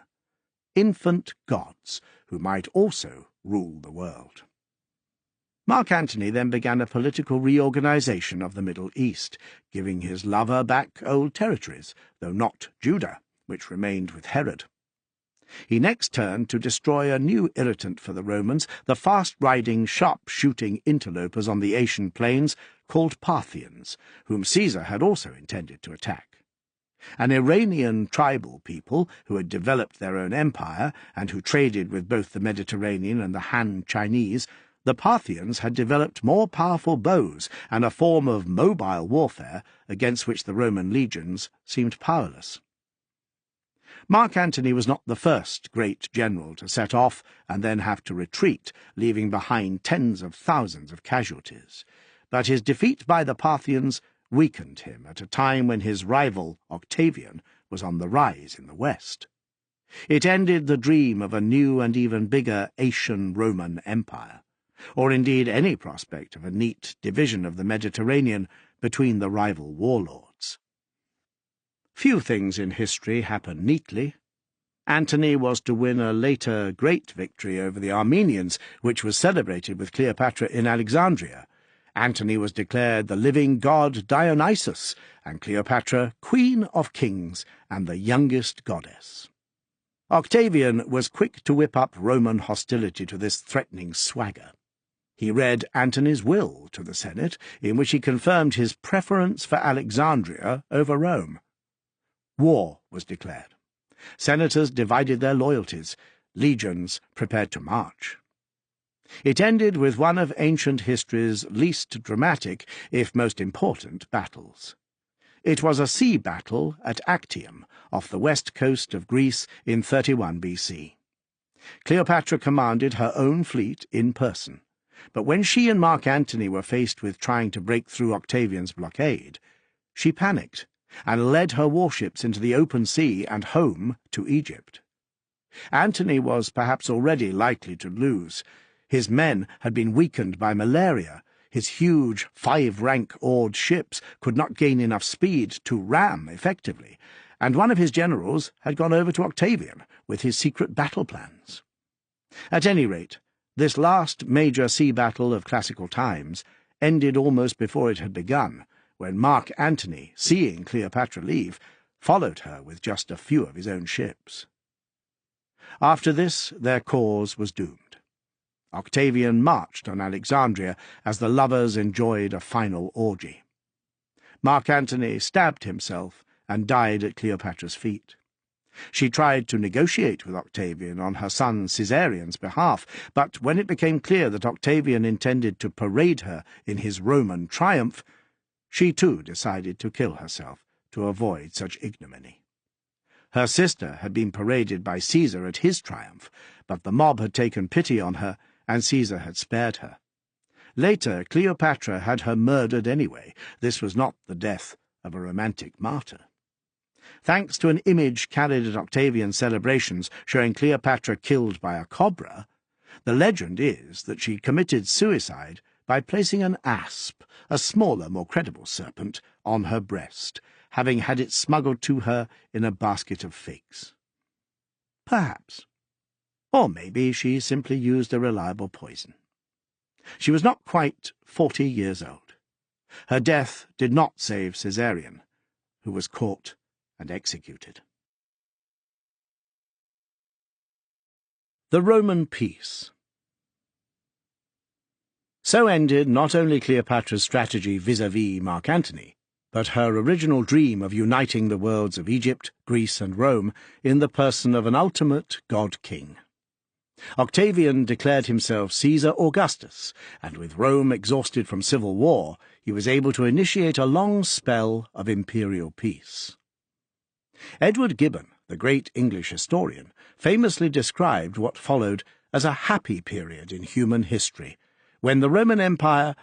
infant gods who might also rule the world. Mark Antony then began a political reorganization of the Middle East, giving his lover back old territories, though not Judah, which remained with Herod. He next turned to destroy a new irritant for the Romans, the fast-riding, sharp-shooting interlopers on the Asian plains called Parthians, whom Caesar had also intended to attack. An Iranian tribal people who had developed their own empire and who traded with both the Mediterranean and the Han Chinese, the Parthians had developed more powerful bows and a form of mobile warfare against which the Roman legions seemed powerless. Mark Antony was not the first great general to set off and then have to retreat, leaving behind tens of thousands of casualties, but his defeat by the Parthians weakened him at a time when his rival, Octavian, was on the rise in the west. It ended the dream of a new and even bigger Asian Roman Empire, or indeed any prospect of a neat division of the Mediterranean between the rival warlords. Few things in history happen neatly. Antony was to win a later great victory over the Armenians, which was celebrated with Cleopatra in Alexandria. Antony was declared the living god Dionysus, and Cleopatra Queen of Kings and the youngest goddess. Octavian was quick to whip up Roman hostility to this threatening swagger. He read Antony's will to the Senate, in which he confirmed his preference for Alexandria over Rome. War was declared. Senators divided their loyalties. Legions prepared to march. It ended with one of ancient history's least dramatic, if most important, battles. It was a sea battle at Actium, off the west coast of Greece in 31 BC. Cleopatra commanded her own fleet in person, but when she and Mark Antony were faced with trying to break through Octavian's blockade, she panicked and led her warships into the open sea and home to Egypt. Antony was perhaps already likely to lose. His men had been weakened by malaria, His huge 5-rank oared ships could not gain enough speed to ram effectively, and one of his generals had gone over to Octavian with his secret battle plans. At any rate, this last major sea battle of classical times ended almost before it had begun, when Mark Antony, seeing Cleopatra leave, followed her with just a few of his own ships. After this, their cause was doomed. Octavian marched on Alexandria as the lovers enjoyed a final orgy. Mark Antony stabbed himself and died at Cleopatra's feet. She tried to negotiate with Octavian on her son Caesarion's behalf, but when it became clear that Octavian intended to parade her in his Roman triumph, she too decided to kill herself to avoid such ignominy. Her sister had been paraded by Caesar at his triumph, but the mob had taken pity on her, and Caesar had spared her. Later, Cleopatra had her murdered anyway. This was not the death of a romantic martyr. Thanks to an image carried at Octavian's celebrations showing Cleopatra killed by a cobra, the legend is that she committed suicide by placing an asp, a smaller, more credible serpent, on her breast, having had it smuggled to her in a basket of figs. Perhaps. Or maybe she simply used a reliable poison. She was not quite 40 years old. Her death did not save Caesarion, who was caught and executed. The Roman Peace. So ended not only Cleopatra's strategy vis-à-vis Mark Antony, but her original dream of uniting the worlds of Egypt, Greece, and Rome in the person of an ultimate god-king. Octavian declared himself Caesar Augustus, and with Rome exhausted from civil war, he was able to initiate a long spell of imperial peace. Edward Gibbon, the great English historian, famously described what followed as a happy period in human history, when the Roman Empire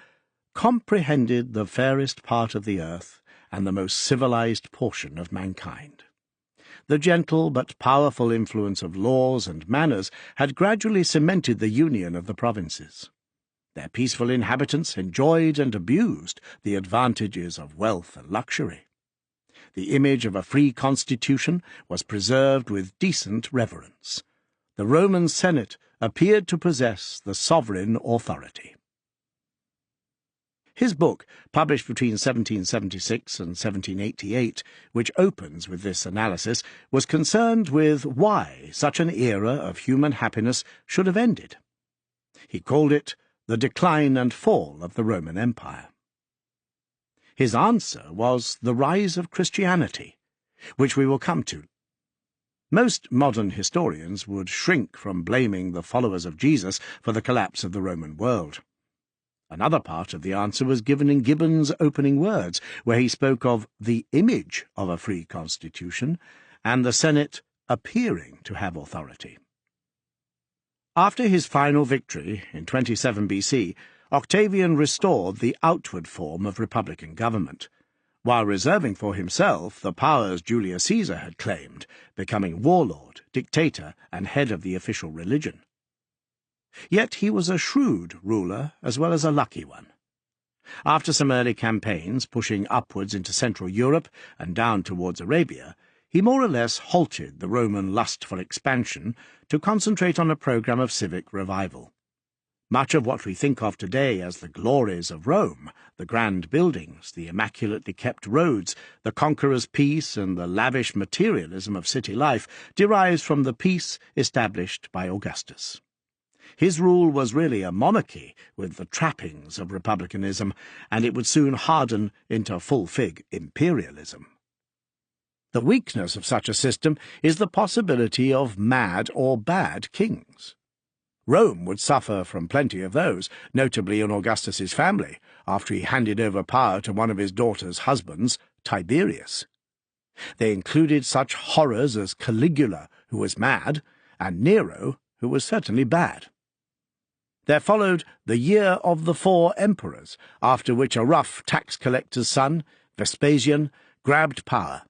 comprehended the fairest part of the earth and the most civilized portion of mankind. The gentle but powerful influence of laws and manners had gradually cemented the union of the provinces. Their peaceful inhabitants enjoyed and abused the advantages of wealth and luxury. The image of a free constitution was preserved with decent reverence. The Roman Senate appeared to possess the sovereign authority. His book, published between 1776 and 1788, which opens with this analysis, was concerned with why such an era of human happiness should have ended. He called it The Decline and Fall of the Roman Empire. His answer was the rise of Christianity, which we will come to. Most modern historians would shrink from blaming the followers of Jesus for the collapse of the Roman world. Another part of the answer was given in Gibbon's opening words, where he spoke of the image of a free constitution and the Senate appearing to have authority. After his final victory in 27 BC, Octavian restored the outward form of republican government, while reserving for himself the powers Julius Caesar had claimed, becoming warlord, dictator, and head of the official religion. Yet he was a shrewd ruler as well as a lucky one. After some early campaigns pushing upwards into Central Europe and down towards Arabia, he more or less halted the Roman lust for expansion to concentrate on a program of civic revival. Much of what we think of today as the glories of Rome, the grand buildings, the immaculately kept roads, the conqueror's peace, and the lavish materialism of city life, derives from the peace established by Augustus. His rule was really a monarchy with the trappings of republicanism, and it would soon harden into full-fig imperialism. The weakness of such a system is the possibility of mad or bad kings. Rome would suffer from plenty of those, notably in Augustus's family, after he handed over power to one of his daughter's husbands, Tiberius. They included such horrors as Caligula, who was mad, and Nero, who was certainly bad. There followed the Year of the Four Emperors, after which a rough tax-collector's son, Vespasian, grabbed power.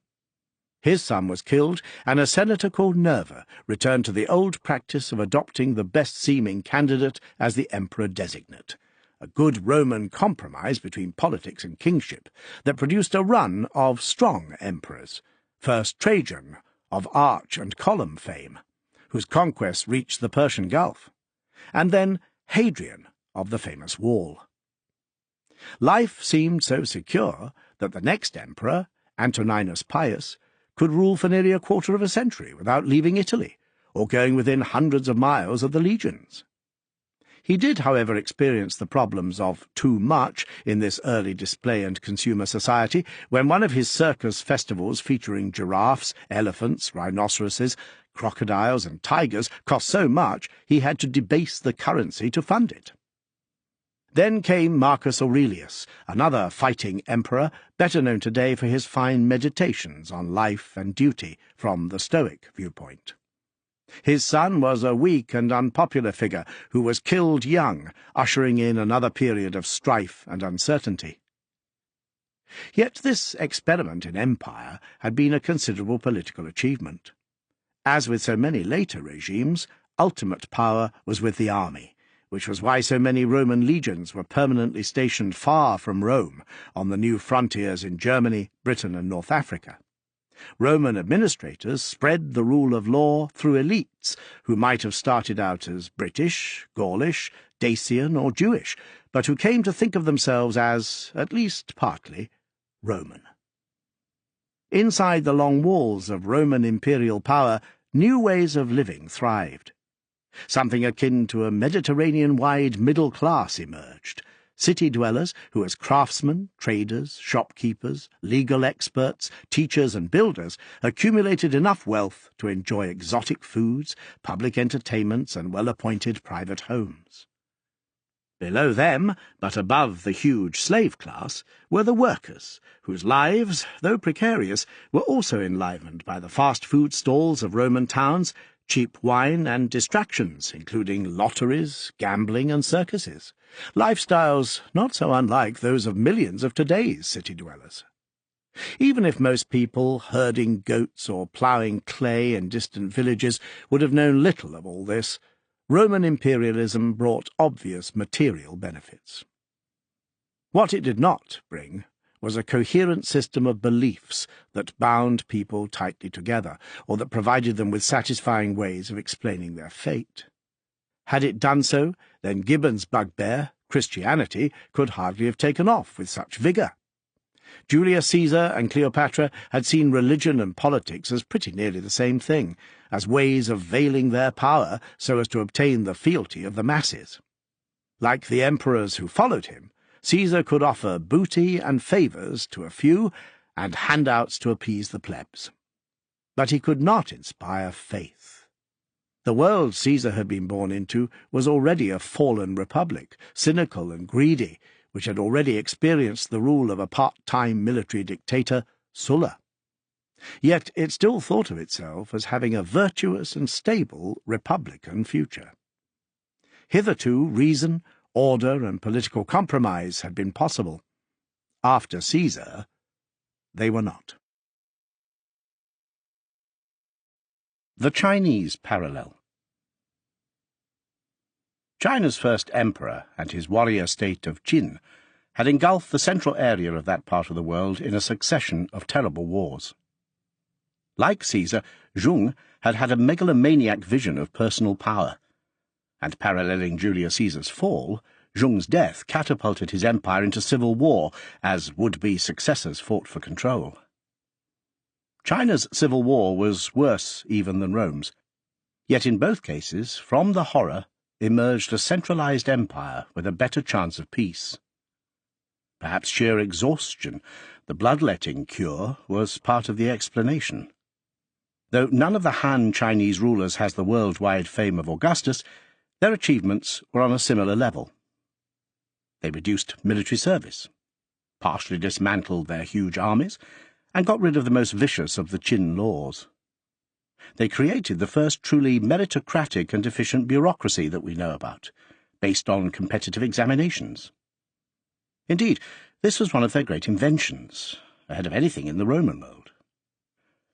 His son was killed, and a senator called Nerva returned to the old practice of adopting the best-seeming candidate as the emperor-designate, a good Roman compromise between politics and kingship that produced a run of strong emperors, first Trajan, of arch and column fame, whose conquests reached the Persian Gulf, and then Hadrian of the famous wall. Life seemed so secure that the next emperor, Antoninus Pius, could rule for nearly a quarter of a century without leaving Italy, or going within hundreds of miles of the legions. He did, however, experience the problems of too much in this early display and consumer society, when one of his circus festivals featuring giraffes, elephants, rhinoceroses, crocodiles, and tigers cost so much he had to debase the currency to fund it. Then came Marcus Aurelius, another fighting emperor, better known today for his fine meditations on life and duty from the Stoic viewpoint. His son was a weak and unpopular figure who was killed young, ushering in another period of strife and uncertainty. Yet this experiment in empire had been a considerable political achievement. As with so many later regimes, ultimate power was with the army, which was why so many Roman legions were permanently stationed far from Rome on the new frontiers in Germany, Britain, and North Africa. Roman administrators spread the rule of law through elites who might have started out as British, Gaulish, Dacian, or Jewish, but who came to think of themselves as, at least partly, Roman. Inside the long walls of Roman imperial power, new ways of living thrived. Something akin to a Mediterranean-wide middle class emerged, city dwellers who as craftsmen, traders, shopkeepers, legal experts, teachers and builders accumulated enough wealth to enjoy exotic foods, public entertainments, and well-appointed private homes. Below them, but above the huge slave class, were the workers, whose lives, though precarious, were also enlivened by the fast food stalls of Roman towns, cheap wine, and distractions, including lotteries, gambling, and circuses, lifestyles not so unlike those of millions of today's city dwellers. Even if most people herding goats or ploughing clay in distant villages would have known little of all this, Roman imperialism brought obvious material benefits. What it did not bring was a coherent system of beliefs that bound people tightly together, or that provided them with satisfying ways of explaining their fate. Had it done so, then Gibbon's bugbear, Christianity, could hardly have taken off with such vigour. Julius Caesar and Cleopatra had seen religion and politics as pretty nearly the same thing, as ways of veiling their power so as to obtain the fealty of the masses. Like the emperors who followed him, Caesar could offer booty and favours to a few, and handouts to appease the plebs. But he could not inspire faith. The world Caesar had been born into was already a fallen republic, cynical and greedy, which had already experienced the rule of a part-time military dictator, Sulla. Yet it still thought of itself as having a virtuous and stable republican future. Hitherto reason, order, and political compromise had been possible. After Caesar, they were not. The Chinese parallel. China's first emperor and his warrior state of Qin had engulfed the central area of that part of the world in a succession of terrible wars. Like Caesar, Zheng had had a megalomaniac vision of personal power, and paralleling Julius Caesar's fall, Zheng's death catapulted his empire into civil war as would-be successors fought for control. China's civil war was worse even than Rome's, yet in both cases, from the horror, emerged a centralized empire with a better chance of peace. Perhaps sheer exhaustion, the bloodletting cure, was part of the explanation. Though none of the Han Chinese rulers has the worldwide fame of Augustus, their achievements were on a similar level. They reduced military service, partially dismantled their huge armies, and got rid of the most vicious of the Qin laws. They created the first truly meritocratic and efficient bureaucracy that we know about, based on competitive examinations. Indeed, this was one of their great inventions, ahead of anything in the Roman world.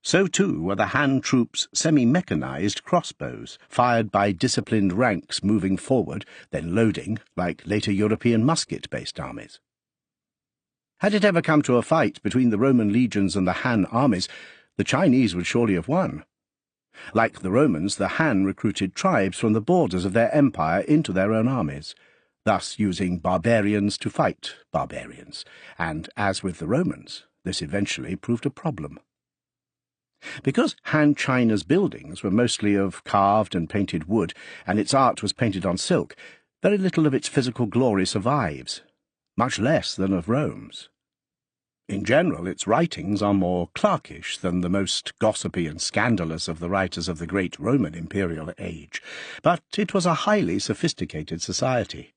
So too were the Han troops' semi-mechanized crossbows, fired by disciplined ranks moving forward, then loading, like later European musket-based armies. Had it ever come to a fight between the Roman legions and the Han armies, the Chinese would surely have won. Like the Romans, the Han recruited tribes from the borders of their empire into their own armies, thus using barbarians to fight barbarians, and, as with the Romans, this eventually proved a problem. Because Han China's buildings were mostly of carved and painted wood, and its art was painted on silk, very little of its physical glory survives, much less than of Rome's. In general, its writings are more clerkish than the most gossipy and scandalous of the writers of the great Roman imperial age, but it was a highly sophisticated society.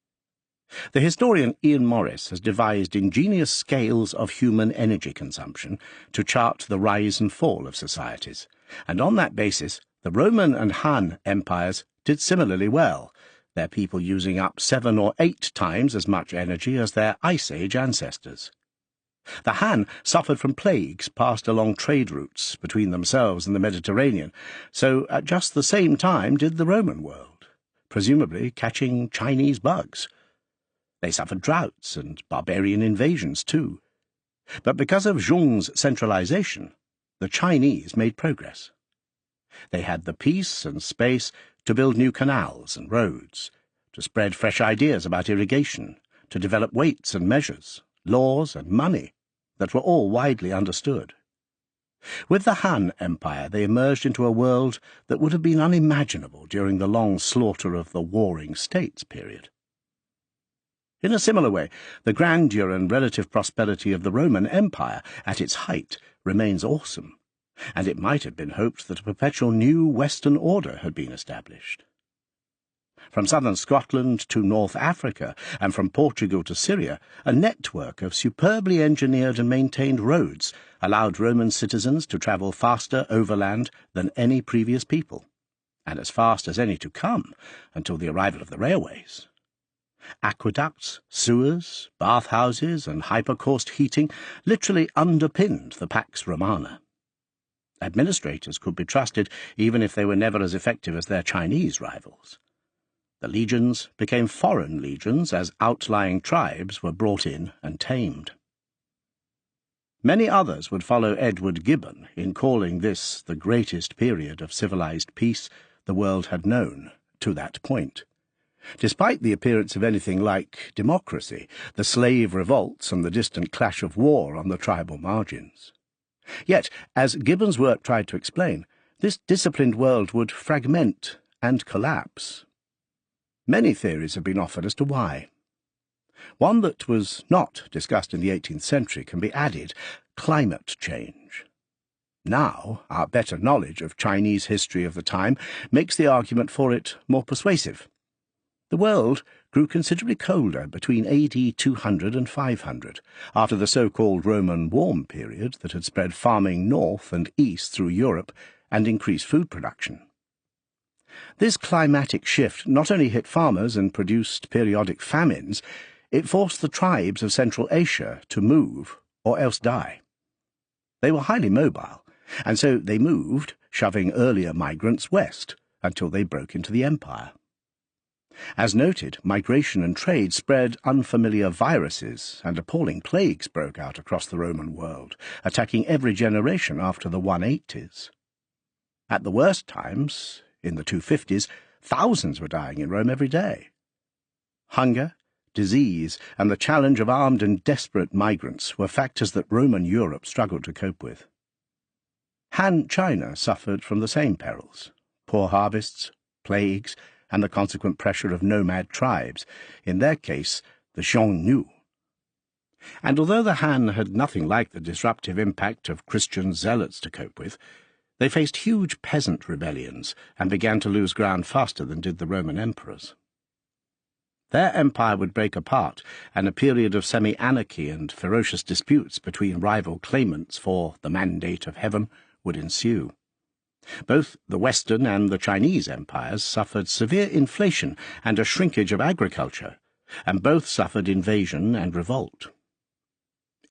The historian Ian Morris has devised ingenious scales of human energy consumption to chart the rise and fall of societies, and on that basis the Roman and Han empires did similarly well, their people using up 7 or 8 times as much energy as their Ice Age ancestors. The Han suffered from plagues passed along trade routes between themselves and the Mediterranean, so at just the same time did the Roman world, presumably catching Chinese bugs. They suffered droughts and barbarian invasions too. But because of Zhong's centralization, the Chinese made progress. They had the peace and space to build new canals and roads, to spread fresh ideas about irrigation, to develop weights and measures, laws and money that were all widely understood. With the Han Empire they emerged into a world that would have been unimaginable during the long slaughter of the Warring States period. In a similar way, the grandeur and relative prosperity of the Roman Empire at its height remains awesome, and it might have been hoped that a perpetual new Western order had been established. From southern Scotland to North Africa, and from Portugal to Syria, a network of superbly engineered and maintained roads allowed Roman citizens to travel faster overland than any previous people, and as fast as any to come until the arrival of the railways. Aqueducts, sewers, bathhouses, and hypercaust heating literally underpinned the Pax Romana. Administrators could be trusted even if they were never as effective as their Chinese rivals. The legions became foreign legions as outlying tribes were brought in and tamed. Many others would follow Edward Gibbon in calling this the greatest period of civilized peace the world had known to that point. Despite the appearance of anything like democracy, the slave revolts and the distant clash of war on the tribal margins. Yet, as Gibbon's work tried to explain, this disciplined world would fragment and collapse. Many theories have been offered as to why. One that was not discussed in the 18th century can be added: climate change. Now, our better knowledge of Chinese history of the time makes the argument for it more persuasive. The world grew considerably colder between AD 200 and 500, after the so-called Roman warm period that had spread farming north and east through Europe and increased food production. This climatic shift not only hit farmers and produced periodic famines, it forced the tribes of Central Asia to move or else die. They were highly mobile, and so they moved, shoving earlier migrants west until they broke into the empire. As noted, migration and trade spread unfamiliar viruses, and appalling plagues broke out across the Roman world, attacking every generation after the 180s. At the worst times, in the 250s, thousands were dying in Rome every day. Hunger, disease, and the challenge of armed and desperate migrants were factors that Roman Europe struggled to cope with. Han China suffered from the same perils: poor harvests, plagues, and the consequent pressure of nomad tribes, in their case the Xiongnu. And although the Han had nothing like the disruptive impact of Christian zealots to cope with, they faced huge peasant rebellions and began to lose ground faster than did the Roman emperors. Their empire would break apart, and a period of semi-anarchy and ferocious disputes between rival claimants for the mandate of heaven would ensue. Both the Western and the Chinese empires suffered severe inflation and a shrinkage of agriculture, and both suffered invasion and revolt.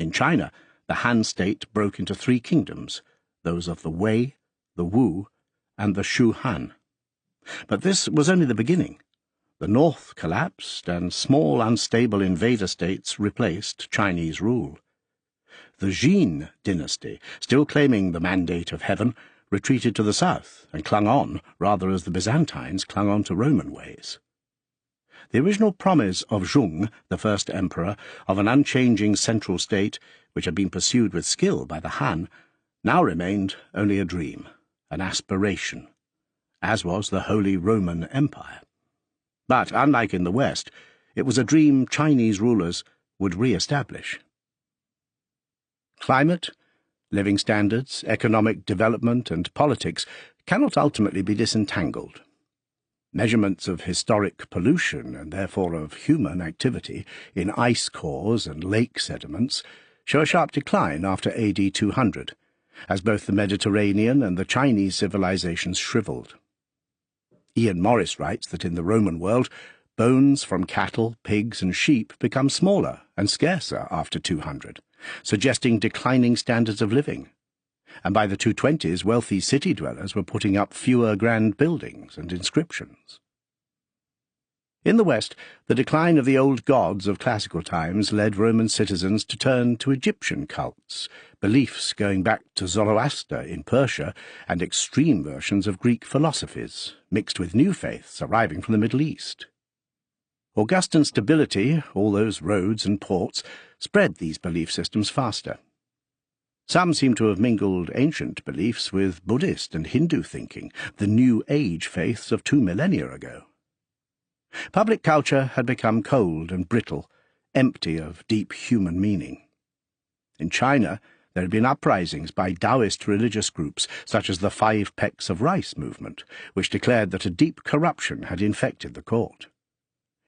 In China, the Han state broke into 3 kingdoms, those of the Wei, the Wu, and the Shu Han. But this was only the beginning. The north collapsed, and small, unstable invader states replaced Chinese rule. The Jin dynasty, still claiming the mandate of heaven, retreated to the south and clung on, rather as the Byzantines clung on to Roman ways. The original promise of Zhong, the first emperor, of an unchanging central state, which had been pursued with skill by the Han, now remained only a dream, an aspiration, as was the Holy Roman Empire. But, unlike in the West, it was a dream Chinese rulers would re-establish. Climate, living standards, economic development, and politics cannot ultimately be disentangled. Measurements of historic pollution, and therefore of human activity, in ice cores and lake sediments show a sharp decline after AD 200, as both the Mediterranean and the Chinese civilizations shriveled. Ian Morris writes that in the Roman world, bones from cattle, pigs, and sheep become smaller and scarcer after 200, suggesting declining standards of living. And by the 220s, wealthy city dwellers were putting up fewer grand buildings and inscriptions. In the West, the decline of the old gods of classical times led Roman citizens to turn to Egyptian cults, beliefs going back to Zoroaster in Persia, and extreme versions of Greek philosophies, mixed with new faiths arriving from the Middle East. Augustan stability, all those roads and ports, spread these belief systems faster. Some seem to have mingled ancient beliefs with Buddhist and Hindu thinking, the New Age faiths of 2 millennia ago. Public culture had become cold and brittle, empty of deep human meaning. In China, there had been uprisings by Taoist religious groups, such as the Five Pecks of Rice movement, which declared that a deep corruption had infected the court.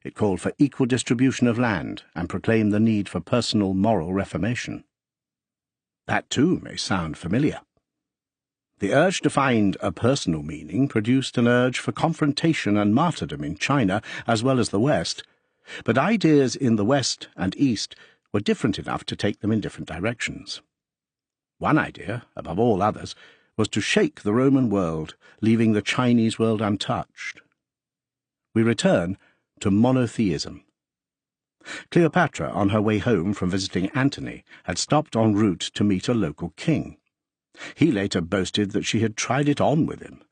It called for equal distribution of land and proclaimed the need for personal moral reformation. That, too, may sound familiar. The urge to find a personal meaning produced an urge for confrontation and martyrdom in China as well as the West, but ideas in the West and East were different enough to take them in different directions. One idea, above all others, was to shake the Roman world, leaving the Chinese world untouched. We return to monotheism. Cleopatra, on her way home from visiting Antony, had stopped en route to meet a local king. He later boasted that she had tried it on with him.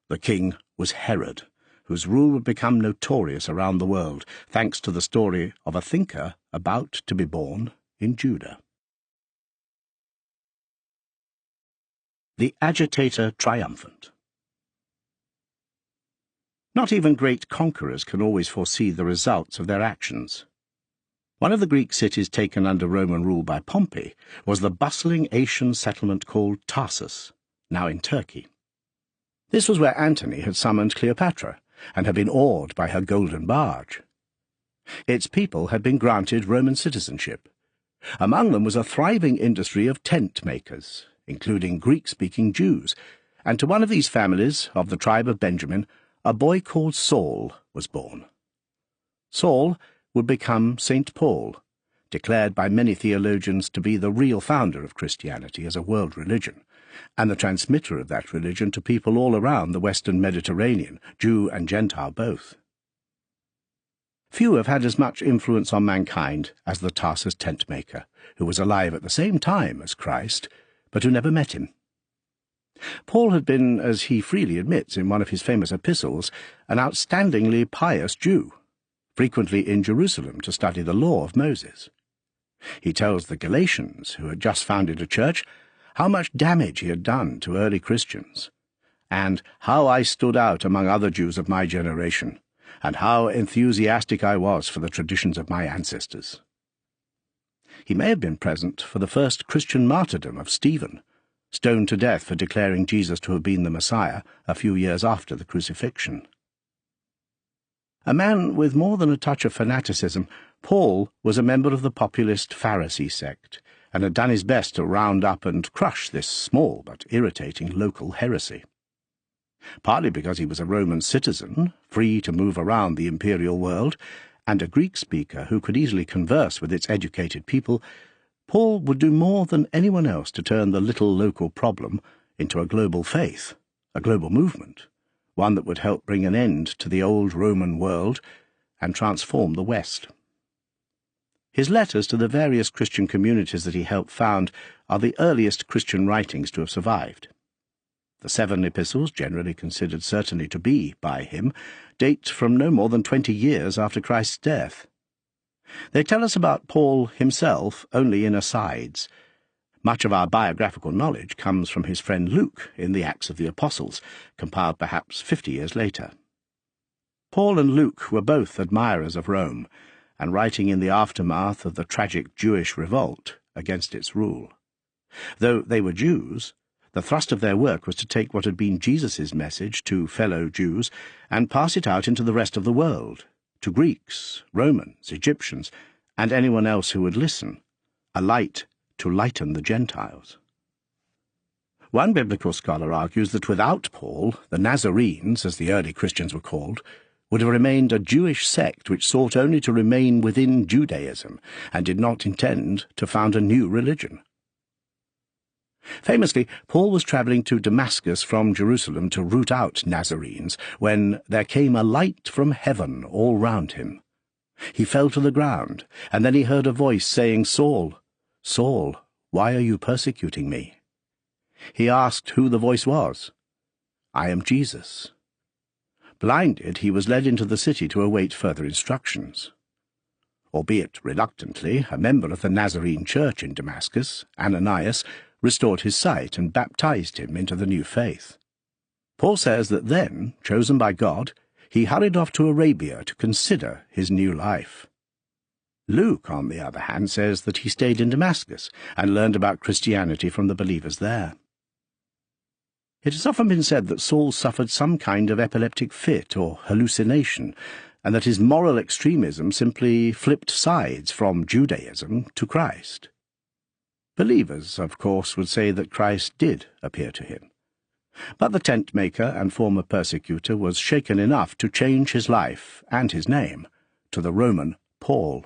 The king was Herod, whose rule would become notorious around the world, thanks to the story of a thinker about to be born in Judah. The agitator triumphant. Not even great conquerors can always foresee the results of their actions. One of the Greek cities taken under Roman rule by Pompey was the bustling Asian settlement called Tarsus, now in Turkey. This was where Antony had summoned Cleopatra, and had been awed by her golden barge. Its people had been granted Roman citizenship. Among them was a thriving industry of tent makers, including Greek-speaking Jews, and to one of these families, of the tribe of Benjamin, a boy called Saul was born. Saul would become St. Paul, declared by many theologians to be the real founder of Christianity as a world religion, and the transmitter of that religion to people all around the Western Mediterranean, Jew and Gentile both. Few have had as much influence on mankind as the Tarsus tent-maker, who was alive at the same time as Christ, but who never met him. Paul had been, as he freely admits in one of his famous epistles, an outstandingly pious Jew, frequently in Jerusalem to study the law of Moses. He tells the Galatians, who had just founded a church, how much damage he had done to early Christians, and how I stood out among other Jews of my generation, and how enthusiastic I was for the traditions of my ancestors. He may have been present for the first Christian martyrdom of Stephen, stoned to death for declaring Jesus to have been the Messiah a few years after the crucifixion. A man with more than a touch of fanaticism, Paul was a member of the populist Pharisee sect, and had done his best to round up and crush this small but irritating local heresy. Partly because he was a Roman citizen, free to move around the imperial world, and a Greek speaker who could easily converse with its educated people, Paul would do more than anyone else to turn the little local problem into a global faith, a global movement, one that would help bring an end to the old Roman world and transform the West. His letters to the various Christian communities that he helped found are the earliest Christian writings to have survived. The 7 epistles, generally considered certainly to be by him, date from no more than 20 years after Christ's death. They tell us about Paul himself only in asides. Much of our biographical knowledge comes from his friend Luke in the Acts of the Apostles, compiled perhaps 50 years later. Paul and Luke were both admirers of Rome, and writing in the aftermath of the tragic Jewish revolt against its rule. Though they were Jews, the thrust of their work was to take what had been Jesus' message to fellow Jews and pass it out into the rest of the world, to Greeks, Romans, Egyptians, and anyone else who would listen, a light to lighten the Gentiles. One biblical scholar argues that without Paul, the Nazarenes, as the early Christians were called, would have remained a Jewish sect which sought only to remain within Judaism and did not intend to found a new religion. Famously, Paul was travelling to Damascus from Jerusalem to root out Nazarenes when there came a light from heaven all round him. He fell to the ground, and then he heard a voice saying, "Saul, Saul, why are you persecuting me?" He asked who the voice was. "I am Jesus." Blinded, he was led into the city to await further instructions. Albeit reluctantly, a member of the Nazarene church in Damascus, Ananias, restored his sight and baptized him into the new faith. Paul says that then, chosen by God, he hurried off to Arabia to consider his new life. Luke, on the other hand, says that he stayed in Damascus and learned about Christianity from the believers there. It has often been said that Saul suffered some kind of epileptic fit or hallucination, and that his moral extremism simply flipped sides from Judaism to Christ. Believers, of course, would say that Christ did appear to him. But the tent-maker and former persecutor was shaken enough to change his life and his name to the Roman Paul,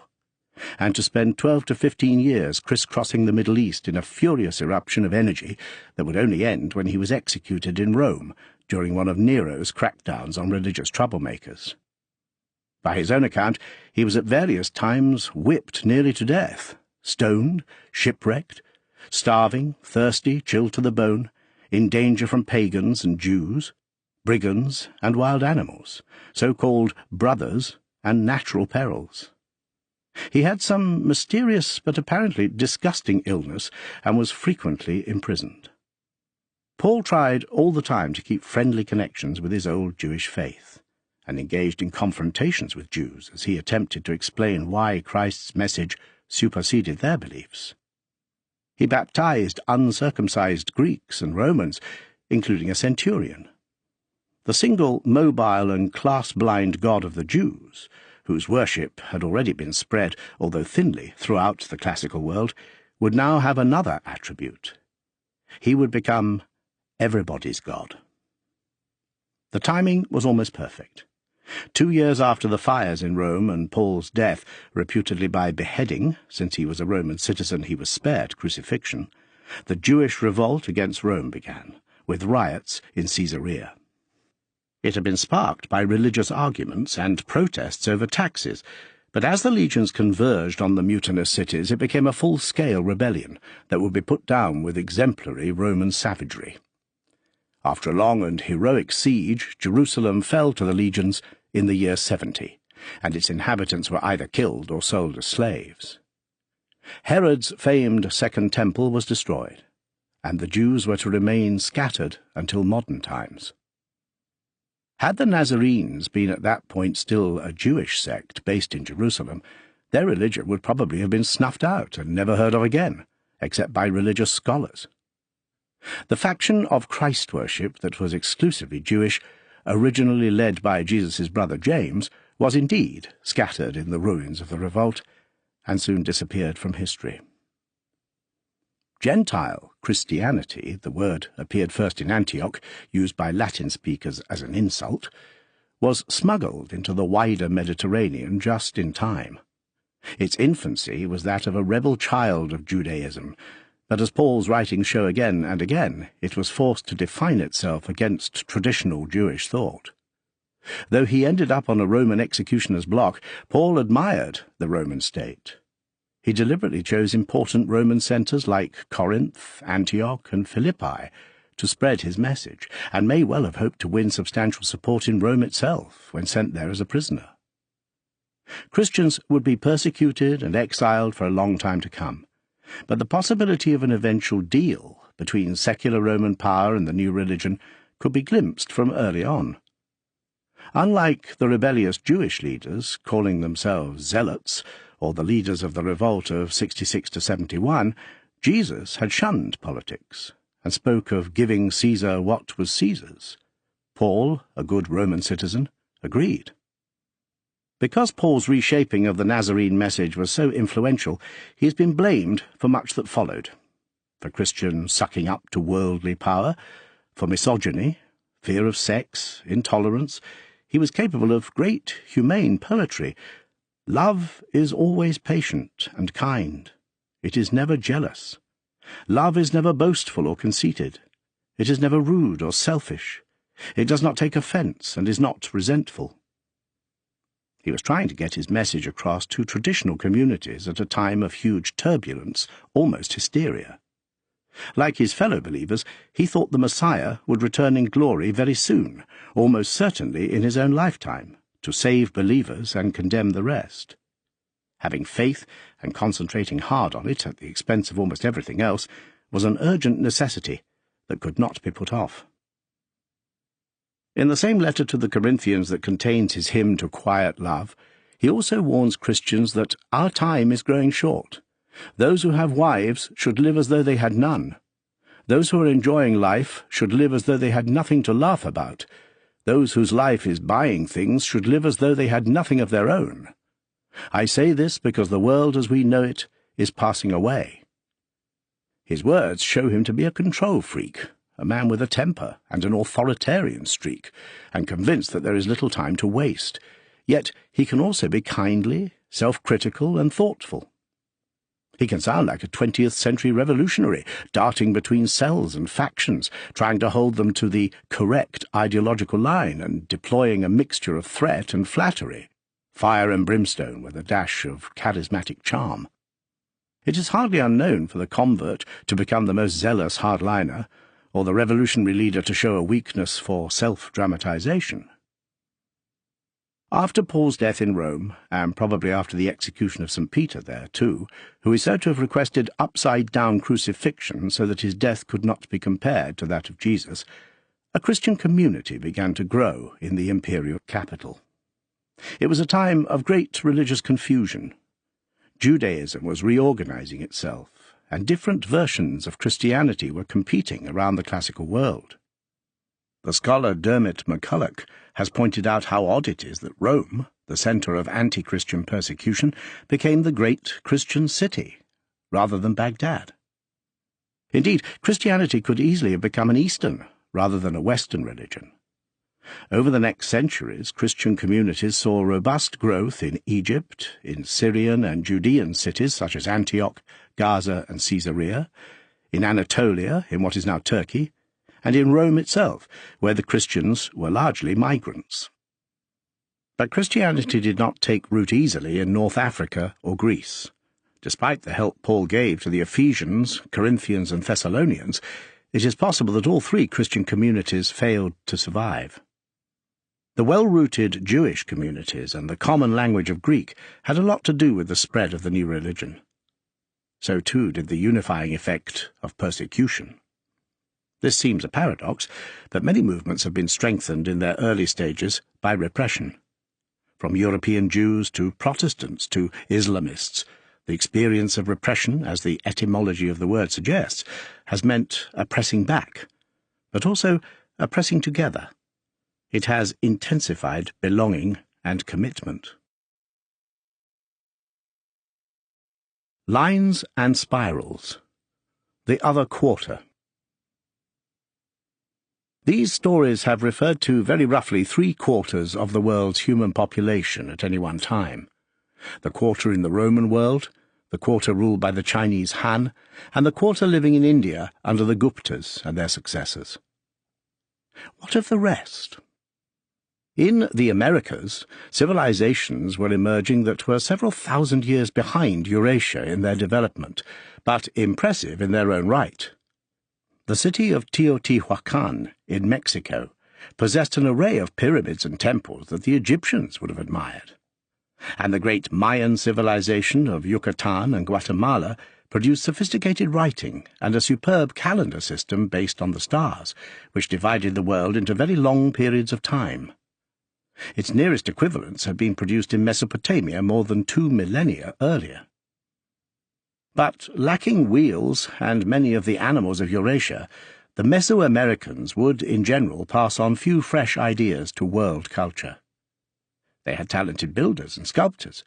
and to spend 12 to 15 years crisscrossing the Middle East in a furious eruption of energy that would only end when he was executed in Rome during one of Nero's crackdowns on religious troublemakers. By his own account, he was at various times whipped nearly to death, stoned, shipwrecked, starving, thirsty, chilled to the bone, in danger from pagans and Jews, brigands and wild animals, so-called brothers and natural perils. He had some mysterious but apparently disgusting illness and was frequently imprisoned. Paul tried all the time to keep friendly connections with his old Jewish faith, and engaged in confrontations with Jews as he attempted to explain why Christ's message superseded their beliefs. He baptized uncircumcised Greeks and Romans, including a centurion. The single mobile and class-blind God of the Jews, whose worship had already been spread, although thinly, throughout the classical world, would now have another attribute. He would become everybody's God. The timing was almost perfect. 2 years after the fires in Rome and Paul's death, reputedly by beheading, since he was a Roman citizen he was spared crucifixion, the Jewish revolt against Rome began, with riots in Caesarea. It had been sparked by religious arguments and protests over taxes, but as the legions converged on the mutinous cities, it became a full-scale rebellion that would be put down with exemplary Roman savagery. After a long and heroic siege, Jerusalem fell to the legions in the year 70, and its inhabitants were either killed or sold as slaves. Herod's famed Second Temple was destroyed, and the Jews were to remain scattered until modern times. Had the Nazarenes been at that point still a Jewish sect based in Jerusalem, their religion would probably have been snuffed out and never heard of again, except by religious scholars. The faction of Christ worship that was exclusively Jewish, originally led by Jesus' brother James, was indeed scattered in the ruins of the revolt, and soon disappeared from history. Gentile Christianity, the word appeared first in Antioch, used by Latin speakers as an insult, was smuggled into the wider Mediterranean just in time. Its infancy was that of a rebel child of Judaism, but as Paul's writings show again and again, it was forced to define itself against traditional Jewish thought. Though he ended up on a Roman executioner's block, Paul admired the Roman state. He deliberately chose important Roman centres like Corinth, Antioch, and Philippi to spread his message, and may well have hoped to win substantial support in Rome itself when sent there as a prisoner. Christians would be persecuted and exiled for a long time to come, but the possibility of an eventual deal between secular Roman power and the new religion could be glimpsed from early on. Unlike the rebellious Jewish leaders, calling themselves zealots, or the leaders of the revolt of 66 to 71, Jesus had shunned politics and spoke of giving Caesar what was Caesar's. Paul, a good Roman citizen, agreed. Because Paul's reshaping of the Nazarene message was so influential, he has been blamed for much that followed: for Christian sucking up to worldly power, for misogyny, fear of sex, intolerance. He was capable of great humane poetry. Love is always patient and kind. It is never jealous. Love is never boastful or conceited. It is never rude or selfish. It does not take offence and is not resentful. He was trying to get his message across to traditional communities at a time of huge turbulence, almost hysteria. Like his fellow believers, he thought the Messiah would return in glory very soon, almost certainly in his own lifetime, to save believers and condemn the rest. Having faith and concentrating hard on it at the expense of almost everything else was an urgent necessity that could not be put off. In the same letter to the Corinthians that contains his hymn to quiet love, he also warns Christians that our time is growing short. Those who have wives should live as though they had none. Those who are enjoying life should live as though they had nothing to laugh about. Those whose life is buying things should live as though they had nothing of their own. I say this because the world as we know it is passing away. His words show him to be a control freak, a man with a temper and an authoritarian streak, and convinced that there is little time to waste. Yet he can also be kindly, self-critical, and thoughtful. He can sound like a 20th century revolutionary, darting between cells and factions, trying to hold them to the correct ideological line and deploying a mixture of threat and flattery, fire and brimstone with a dash of charismatic charm. It is hardly unknown for the convert to become the most zealous hardliner, or the revolutionary leader to show a weakness for self-dramatization. After Paul's death in Rome, and probably after the execution of St. Peter there too, who is said to have requested upside-down crucifixion so that his death could not be compared to that of Jesus, a Christian community began to grow in the imperial capital. It was a time of great religious confusion. Judaism was reorganizing itself, and different versions of Christianity were competing around the classical world. The scholar Dermot McCulloch has pointed out how odd it is that Rome, the centre of anti-Christian persecution, became the great Christian city, rather than Baghdad. Indeed, Christianity could easily have become an Eastern, rather than a Western religion. Over the next centuries, Christian communities saw robust growth in Egypt, in Syrian and Judean cities such as Antioch, Gaza and Caesarea, in Anatolia, in what is now Turkey, and in Rome itself, where the Christians were largely migrants. But Christianity did not take root easily in North Africa or Greece. Despite the help Paul gave to the Ephesians, Corinthians and Thessalonians, it is possible that all three Christian communities failed to survive. The well-rooted Jewish communities and the common language of Greek had a lot to do with the spread of the new religion. So too did the unifying effect of persecution. This seems a paradox, but many movements have been strengthened in their early stages by repression. From European Jews to Protestants to Islamists, the experience of repression, as the etymology of the word suggests, has meant a pressing back, but also a pressing together. It has intensified belonging and commitment. Lines and spirals. The other quarter. These stories have referred to very roughly 3/4 of the world's human population at any one time. the quarter in the Roman world, the quarter ruled by the Chinese Han, and the quarter living in India under the Guptas and their successors. What of the rest? In the Americas, civilizations were emerging that were several thousand years behind Eurasia in their development, but impressive in their own right. The city of Teotihuacan in Mexico possessed an array of pyramids and temples that the Egyptians would have admired. And the great Mayan civilization of Yucatan and Guatemala produced sophisticated writing and a superb calendar system based on the stars, which divided the world into very long periods of time. Its nearest equivalents had been produced in Mesopotamia more than 2 millennia earlier. But lacking wheels and many of the animals of Eurasia, the Mesoamericans would, in general, pass on few fresh ideas to world culture. They had talented builders and sculptors,